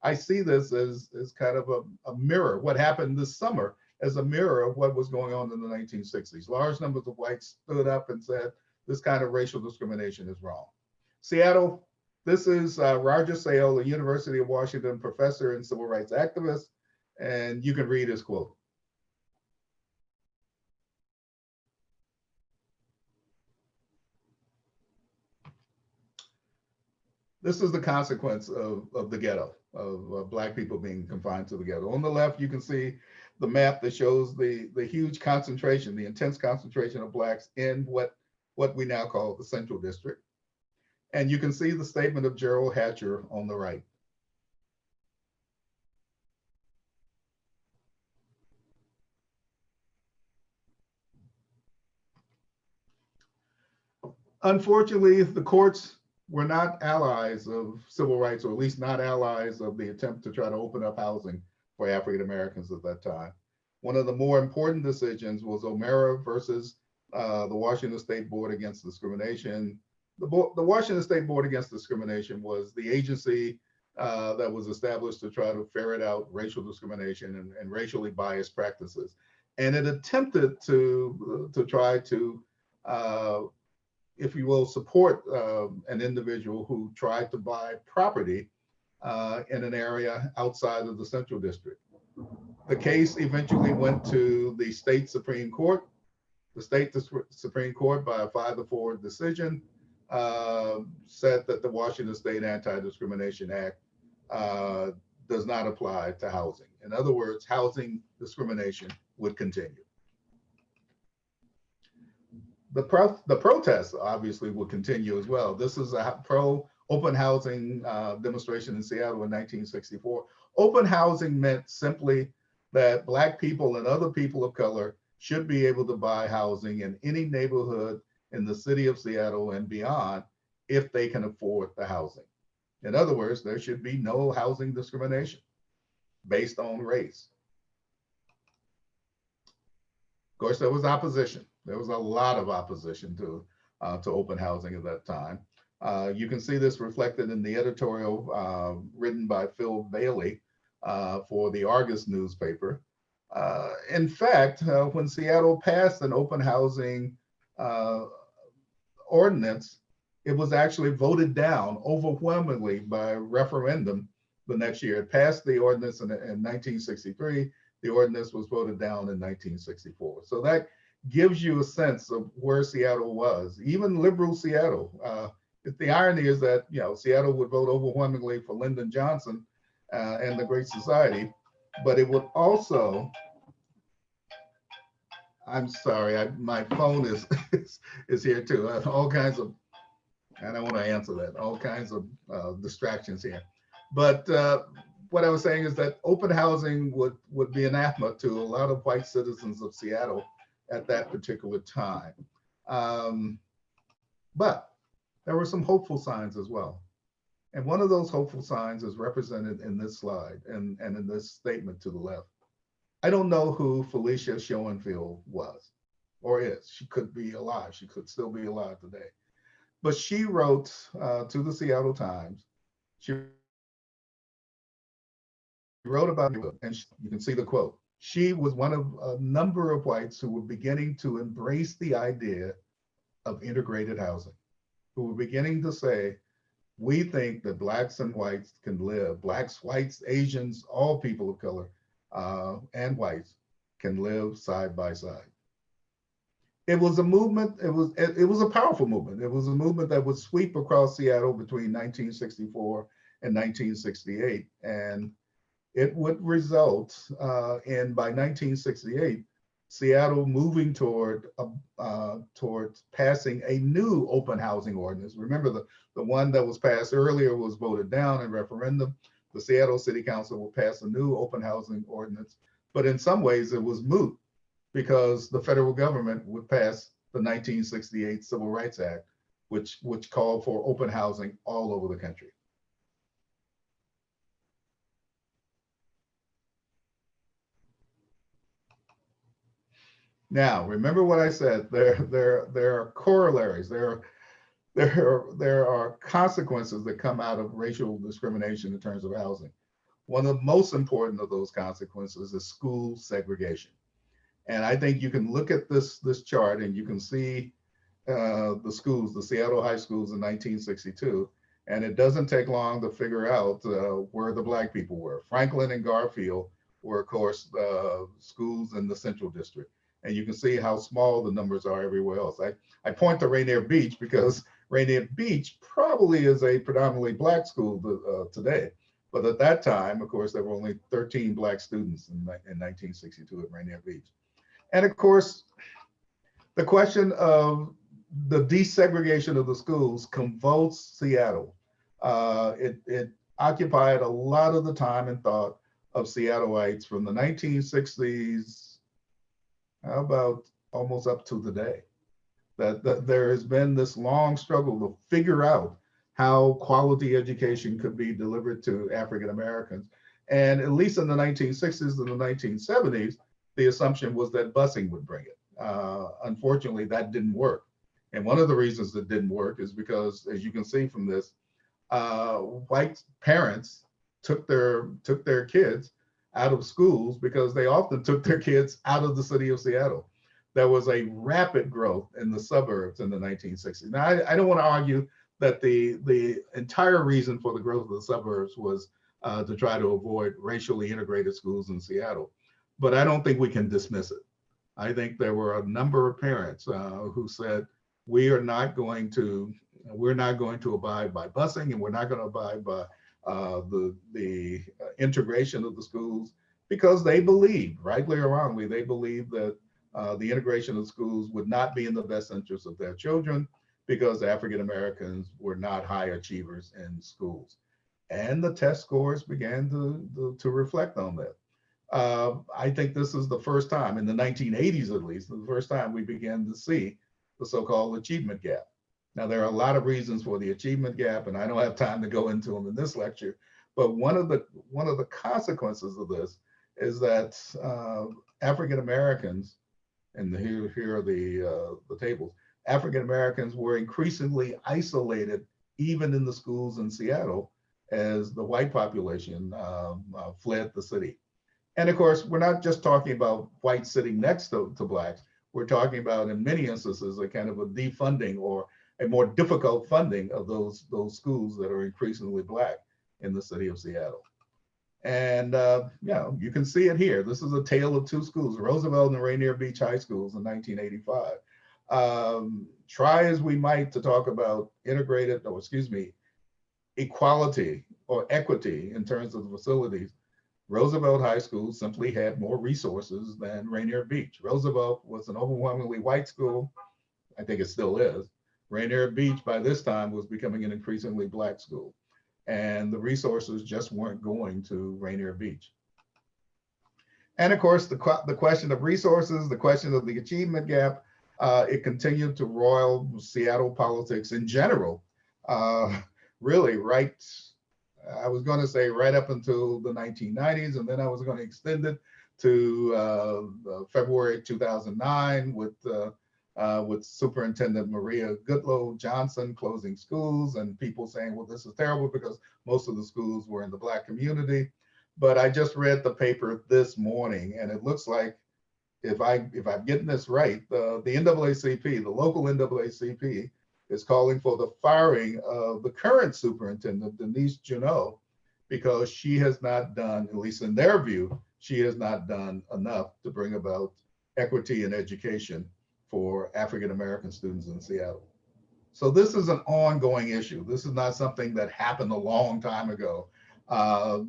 I see this as kind of a mirror, what happened this summer as a mirror of what was going on in the 1960s. Large numbers of whites stood up and said, this kind of racial discrimination is wrong. Seattle, this is Roger Sale, a University of Washington professor and civil rights activist, and you can read his quote. This is the consequence of the ghetto, of Black people being confined to the ghetto. On the left, you can see the map that shows the huge concentration, the intense concentration of Blacks in what we now call the Central District. And you can see the statement of Gerald Hatcher on the right. Unfortunately, the courts were not allies of civil rights, or at least not allies of the attempt to try to open up housing for African Americans at that time. One of the more important decisions was O'Mara versus the Washington State Board Against Discrimination. The Washington State Board Against Discrimination was the agency that was established to try to ferret out racial discrimination and racially biased practices. And it attempted to try to if you will, support an individual who tried to buy property in an area outside of the Central District. The case eventually went to the state Supreme Court. The state Supreme Court, by a 5-4 decision, said that the Washington State Anti-Discrimination Act does not apply to housing. In other words, housing discrimination would continue. The protests obviously will continue as well. This is a pro-open housing demonstration in Seattle in 1964. Open housing meant simply that Black people and other people of color should be able to buy housing in any neighborhood in the city of Seattle and beyond if they can afford the housing. In other words, there should be no housing discrimination based on race. Of course, there was opposition. There was a lot of opposition to open housing at that time. You can see this reflected in the editorial written by Phil Bailey for the Argus newspaper. In fact, when Seattle passed an open housing ordinance, it was actually voted down overwhelmingly by referendum the next year. It passed the ordinance in 1963. The ordinance was voted down in 1964. So that gives you a sense of where Seattle was, even liberal Seattle. The irony is that, you know, Seattle would vote overwhelmingly for Lyndon Johnson and the Great Society, but it would also, I'm sorry, my phone is here too. All kinds of, I don't want to answer that, all kinds of distractions here. But what I was saying is that open housing would be anathema to a lot of white citizens of Seattle at that particular time. But there were some hopeful signs as well. And one of those hopeful signs is represented in this slide and in this statement to the left. I don't know who Felicia Schoenfield was or is. She could be alive. She could still be alive today. But she wrote to the Seattle Times. She wrote about it, and you can see the quote. She was one of a number of whites who were beginning to embrace the idea of integrated housing, who were beginning to say, we think that Blacks and whites can live, Blacks, whites, Asians, all people of color and whites can live side by side. It was a movement, it was a powerful movement. It was a movement that would sweep across Seattle between 1964 and 1968. And it would result in, by 1968, Seattle moving towards passing a new open housing ordinance. Remember, the one that was passed earlier was voted down in referendum. The Seattle City Council will pass a new open housing ordinance, but in some ways it was moot because the federal government would pass the 1968 Civil Rights Act, which called for open housing all over the country. Now, remember what I said, there are corollaries, there are consequences that come out of racial discrimination in terms of housing. One of the most important of those consequences is school segregation. And I think you can look at this chart and you can see the schools, the Seattle high schools in 1962, and it doesn't take long to figure out where the Black people were. Franklin and Garfield were, of course, schools in the Central District. And you can see how small the numbers are everywhere else. I point to Rainier Beach because Rainier Beach probably is a predominantly Black school today. But at that time, of course, there were only 13 Black students in 1962 at Rainier Beach. And of course, the question of the desegregation of the schools convulsed Seattle. It occupied a lot of the time and thought of Seattleites from the 1960s, how about almost up to today, that there has been this long struggle to figure out how quality education could be delivered to African Americans. And at least in the 1960s and the 1970s, the assumption was that busing would bring it. Unfortunately, that didn't work. And one of the reasons that didn't work is because, as you can see from this, white parents took their kids out of schools because they often took their kids out of the city of Seattle. There was a rapid growth in the suburbs in the 1960s. Now, I don't want to argue that the entire reason for the growth of the suburbs was to try to avoid racially integrated schools in Seattle, but I don't think we can dismiss it. I think there were a number of parents who said, we're not going to abide by busing, and we're not going to abide by the integration of the schools, because they believed, rightly or wrongly, they believed that the integration of schools would not be in the best interest of their children because African Americans were not high achievers in schools. And the test scores began to reflect on that. I think this is the first time, in the 1980s at least, the first time we began to see the so-called achievement gap. Now, there are a lot of reasons for the achievement gap, and I don't have time to go into them in this lecture, but one of the consequences of this is that African Americans, and here are the tables, African Americans were increasingly isolated even in the schools in Seattle as the white population fled the city. And of course, we're not just talking about whites sitting next to Blacks. We're talking about, in many instances, a kind of a defunding or a more difficult funding of those schools that are increasingly Black in the city of Seattle. And you can see it here. This is a tale of two schools, Roosevelt and Rainier Beach High Schools in 1985. Try as we might to talk about equality or equity in terms of the facilities, Roosevelt High School simply had more resources than Rainier Beach. Roosevelt was an overwhelmingly white school. I think it still is. Rainier Beach by this time was becoming an increasingly Black school. And the resources just weren't going to Rainier Beach. And of course, the question of resources, the question of the achievement gap, it continued to roil Seattle politics in general, really I was going to say right up until the 1990s, and then I was going to extend it to February 2009 with Superintendent Maria Goodloe Johnson closing schools and people saying, well, this is terrible because most of the schools were in the Black community. But I just read the paper this morning, and it looks like, if I'm getting this right, the NAACP, the local NAACP, is calling for the firing of the current superintendent, Denise Junot, because she has not done, at least in their view, she has not done enough to bring about equity in education for African American students in Seattle. So this is an ongoing issue. This is not something that happened a long time ago. Uh,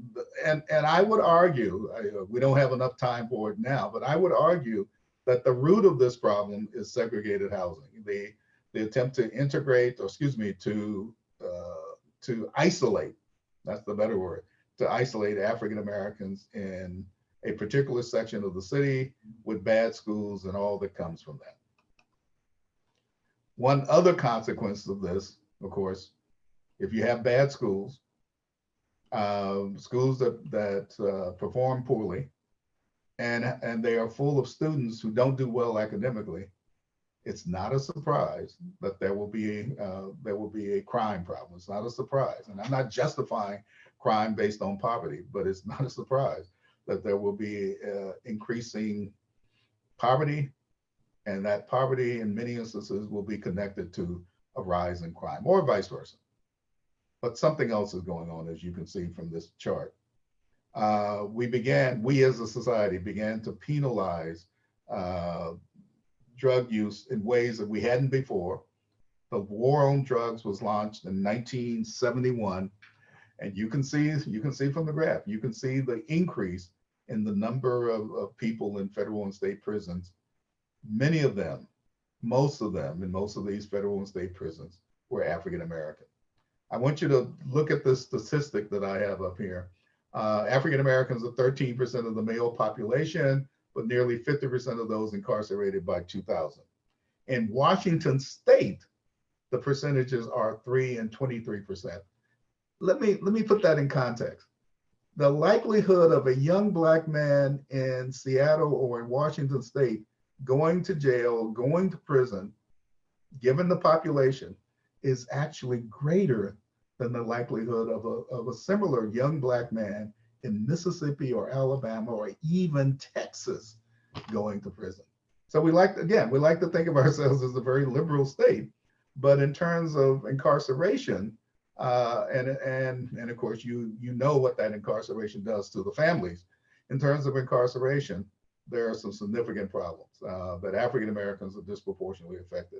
and I would argue, we don't have enough time for it now, but I would argue that the root of this problem is segregated housing. The attempt to integrate, or excuse me, to isolate, that's the better word, to isolate African Americans in a particular section of the city with bad schools and all that comes from that. One other consequence of this, of course, if you have bad schools, schools that perform poorly, and they are full of students who don't do well academically, it's not a surprise that there will be a crime problem. It's not a surprise, and I'm not justifying crime based on poverty, but it's not a surprise that there will be increasing poverty, and that poverty in many instances will be connected to a rise in crime, or vice versa. But something else is going on, as you can see from this chart. We as a society began to penalize drug use in ways that we hadn't before. The war on drugs was launched in 1971, and you can see from the graph, you can see the increase in the number of people in federal and state prisons. Many of them, most of them in most of these federal and state prisons were African American. I want you to look at this statistic that I have up here. African Americans are 13% of the male population, but nearly 50% of those incarcerated by 2000. In Washington state, the percentages are 3 and 23%. Let me put that in context. The likelihood of a young Black man in Seattle or in Washington state going to jail, going to prison, given the population, is actually greater than the likelihood of a similar young Black man in Mississippi or Alabama or even Texas going to prison. So we like to think of ourselves as a very liberal state, but in terms of incarceration, and of course you know what that incarceration does to the families. In terms of incarceration, there are some significant problems that African Americans are disproportionately affected.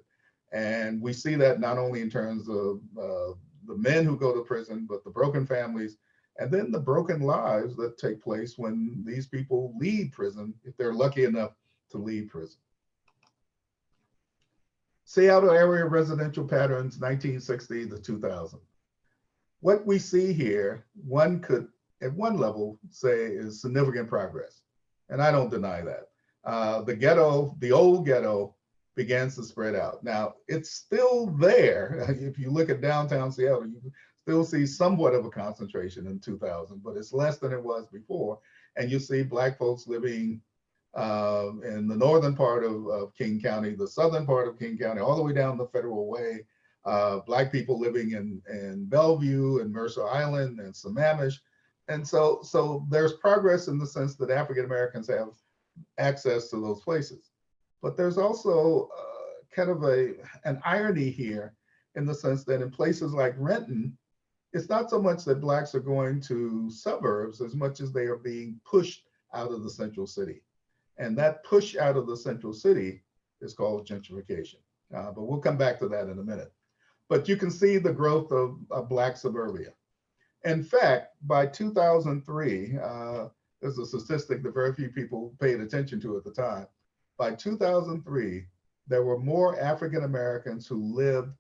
And we see that not only in terms of the men who go to prison, but the broken families, and then the broken lives that take place when these people leave prison, if they're lucky enough to leave prison. Seattle area residential patterns, 1960 to 2000. What we see here, one could, at one level, say is significant progress. And I don't deny that. The ghetto, the old ghetto, begins to spread out. Now, it's still there. If you look at downtown Seattle, you still see somewhat of a concentration in 2000, but it's less than it was before. And you see Black folks living in the northern part of King County, the southern part of King County, all the way down the Federal Way. Black people living in Bellevue and Mercer Island and Sammamish. And so there's progress in the sense that African Americans have access to those places. But there's also kind of an irony here in the sense that in places like Renton, it's not so much that Blacks are going to suburbs as much as they are being pushed out of the central city. And that push out of the central city is called gentrification. But we'll come back to that in a minute. But you can see the growth of Black suburbia. In fact, by 2003, there's a statistic that very few people paid attention to at the time. By 2003, there were more African Americans who lived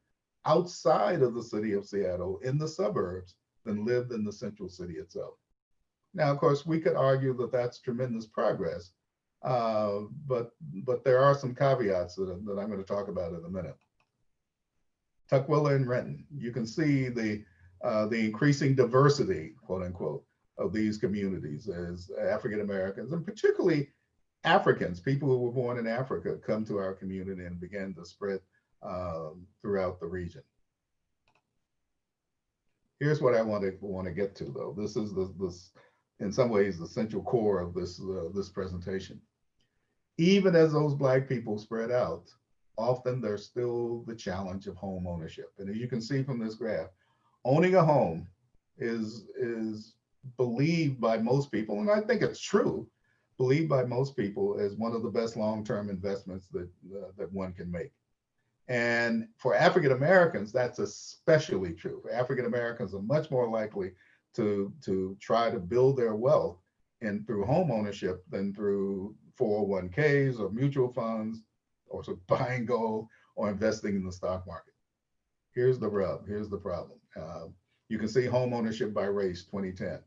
outside of the city of Seattle in the suburbs than lived in the central city itself. Now, of course, we could argue that that's tremendous progress, but there are some caveats that I'm going to talk about in a minute. Tukwila and Renton, you can see the increasing diversity, quote unquote, of these communities as African Americans, and particularly Africans, people who were born in Africa, come to our community and begin to spread throughout the region. Here's what I want to get to, though. This is this in some ways the central core of this presentation. Even as those Black people spread out, often there's still the challenge of home ownership. And as you can see from this graph, owning a home is believed by most people, and I think it's true, believed by most people as one of the best long-term investments that one can make. And for African Americans, that's especially true. For African Americans are much more likely to try to build their wealth and through home ownership than through 401ks or mutual funds or sort of buying gold or investing in the stock market. Here's the rub, here's the problem. You can see home ownership by race 2010.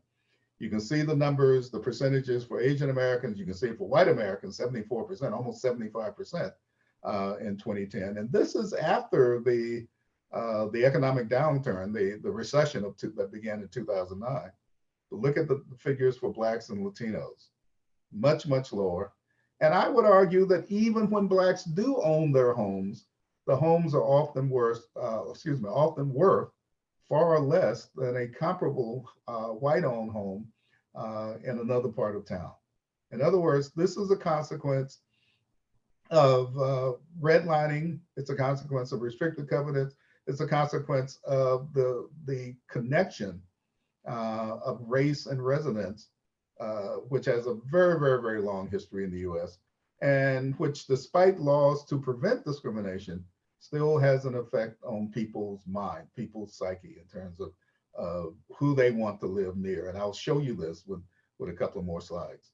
You can see the numbers, the percentages for Asian Americans. You can see for white Americans, 74%, almost 75% in 2010. And this is after the economic downturn, the recession that began in 2009. But look at the figures for Blacks and Latinos, much, much lower. And I would argue that even when Blacks do own their homes, the homes are often worth far less than a comparable white-owned home in another part of town. In other words, this is a consequence of redlining. It's a consequence of restricted covenants. It's a consequence of the connection of race and residence, which has a very, very, very long history in the US, and which, despite laws to prevent discrimination, still has an effect on people's mind, people's psyche in terms of who they want to live near. And I'll show you this with a couple of more slides.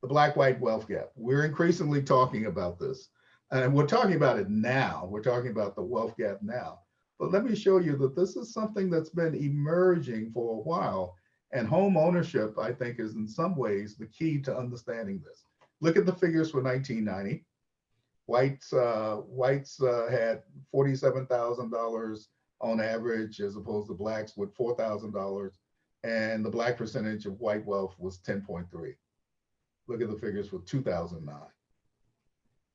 The Black-white wealth gap. We're increasingly talking about this. And we're talking about it now. We're talking about the wealth gap now. But let me show you that this is something that's been emerging for a while. And home ownership, I think, is in some ways the key to understanding this. Look at the figures for 1990. Whites had $47,000 on average, as opposed to Blacks with $4,000. And the Black percentage of white wealth was 10.3. Look at the figures for 2009.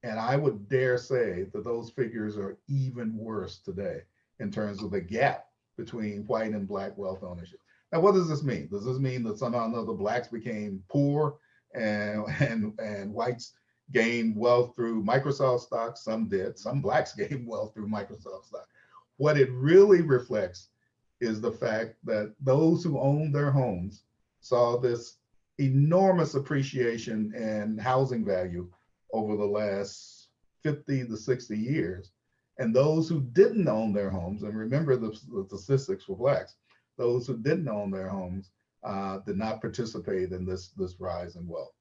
And I would dare say that those figures are even worse today in terms of the gap between white and Black wealth ownership. Now, what does this mean? Does this mean that somehow or another Blacks became poor and whites gained wealth through Microsoft stock? Some did. Some Blacks gained wealth through Microsoft stock. What it really reflects is the fact that those who owned their homes saw this enormous appreciation in housing value over the last 50 to 60 years. And those who didn't own their homes, and remember the statistics for Blacks, those who didn't own their homes did not participate in this rise in wealth.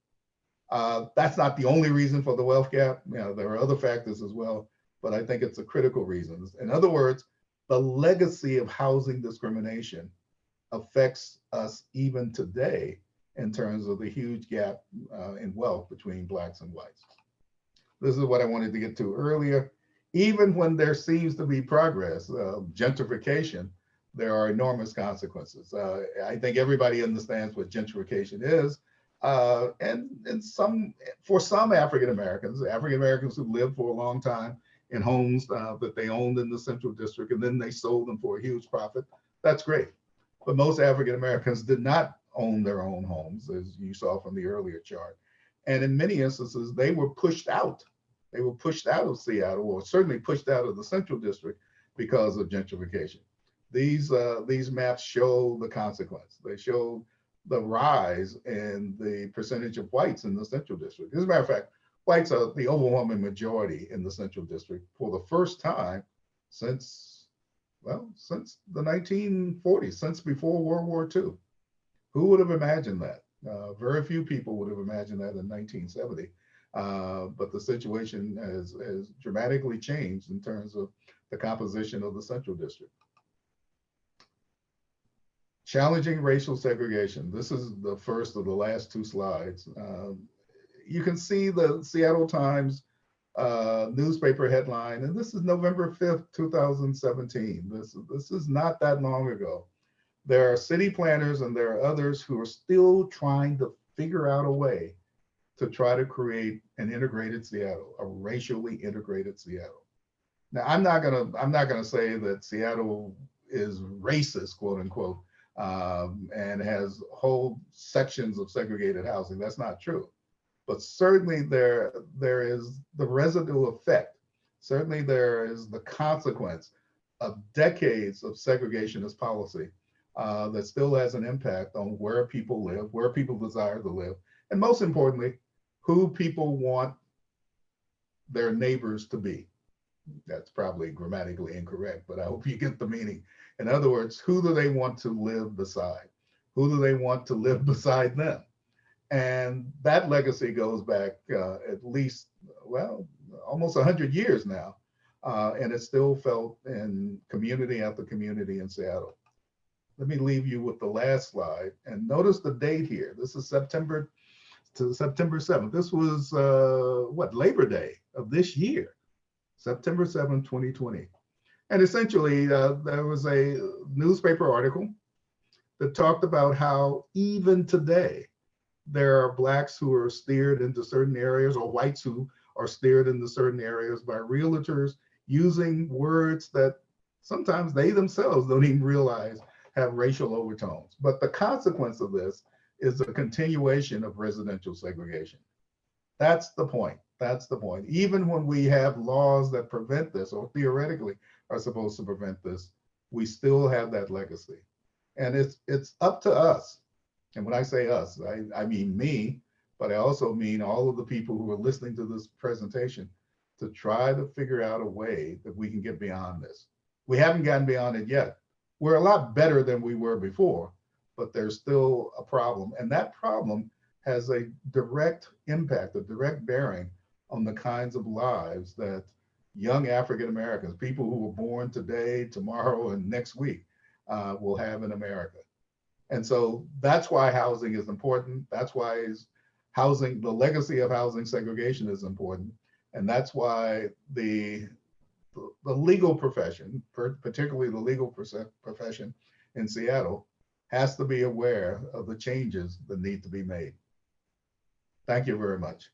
That's not the only reason for the wealth gap. There are other factors as well, but I think it's a critical reason. In other words, the legacy of housing discrimination affects us even today in terms of the huge gap in wealth between Blacks and whites. This is what I wanted to get to earlier. Even when there seems to be progress, gentrification, there are enormous consequences. I think everybody understands what gentrification is. And for some African Americans who lived for a long time in homes that they owned in the Central District, and then they sold them for a huge profit, that's great. But most African Americans did not own their own homes, as you saw from the earlier chart. And in many instances, they were pushed out. They were pushed out of Seattle, or certainly pushed out of the Central District because of gentrification. These maps show the consequence. They show the rise in the percentage of whites in the Central District. As a matter of fact, whites are the overwhelming majority in the Central District for the first time since the 1940s, since before World War II. Who would have imagined that? Very few people would have imagined that in 1970. But the situation has dramatically changed in terms of the composition of the Central District. Challenging racial segregation. This is the first of the last two slides. You can see the Seattle Times newspaper headline, and this is November 5th, 2017. This is not that long ago. There are city planners and there are others who are still trying to figure out a way to try to create an integrated Seattle, a racially integrated Seattle. Now, I'm not gonna say that Seattle is racist, quote unquote, and has whole sections of segregated housing. That's not true. But certainly there is the residual effect. Certainly there is the consequence of decades of segregationist policy that still has an impact on where people live, where people desire to live, and most importantly, who people want their neighbors to be. That's probably grammatically incorrect, but I hope you get the meaning. In other words, who do they want to live beside? Who do they want to live beside them? And that legacy goes back at least, well, almost 100 years now. And it's still felt in community after community in Seattle. Let me leave you with the last slide. And notice the date here. This is September 7th. This was Labor Day of this year, September 7th, 2020. And essentially, there was a newspaper article that talked about how even today, there are Blacks who are steered into certain areas, or whites who are steered into certain areas by realtors using words that sometimes they themselves don't even realize have racial overtones. But the consequence of this is a continuation of residential segregation. That's the point. That's the point. Even when we have laws that prevent this, or theoretically are supposed to prevent this, we still have that legacy. And it's up to us. And when I say us, I mean me, but I also mean all of the people who are listening to this presentation, to try to figure out a way that we can get beyond this. We haven't gotten beyond it yet. We're a lot better than we were before, but there's still a problem. And that problem has a direct impact, a direct bearing on the kinds of lives that young African Americans, people who were born today, tomorrow, and next week, will have in America. And so that's why housing is important. That's why housing, the legacy of housing segregation is important. And that's why the legal profession, particularly the legal profession in Seattle, has to be aware of the changes that need to be made. Thank you very much.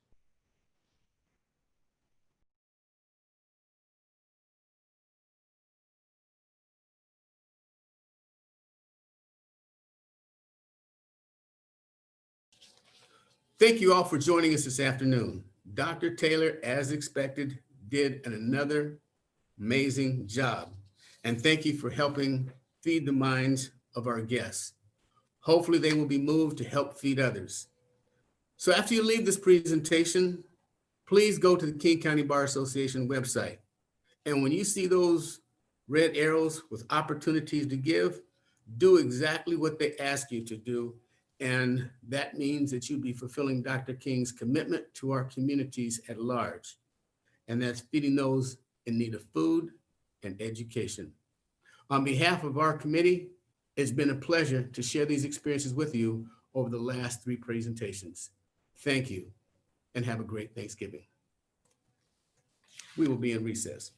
Thank you all for joining us this afternoon. Dr. Taylor, as expected, did another amazing job. And thank you for helping feed the minds of our guests. Hopefully they will be moved to help feed others. So after you leave this presentation, please go to the King County Bar Association website. And when you see those red arrows with opportunities to give, do exactly what they ask you to do. And that means that you'd be fulfilling Dr. King's commitment to our communities at large. And that's feeding those in need of food and education. On behalf of our committee, it's been a pleasure to share these experiences with you over the last 3 presentations. Thank you, and have a great Thanksgiving. We will be in recess.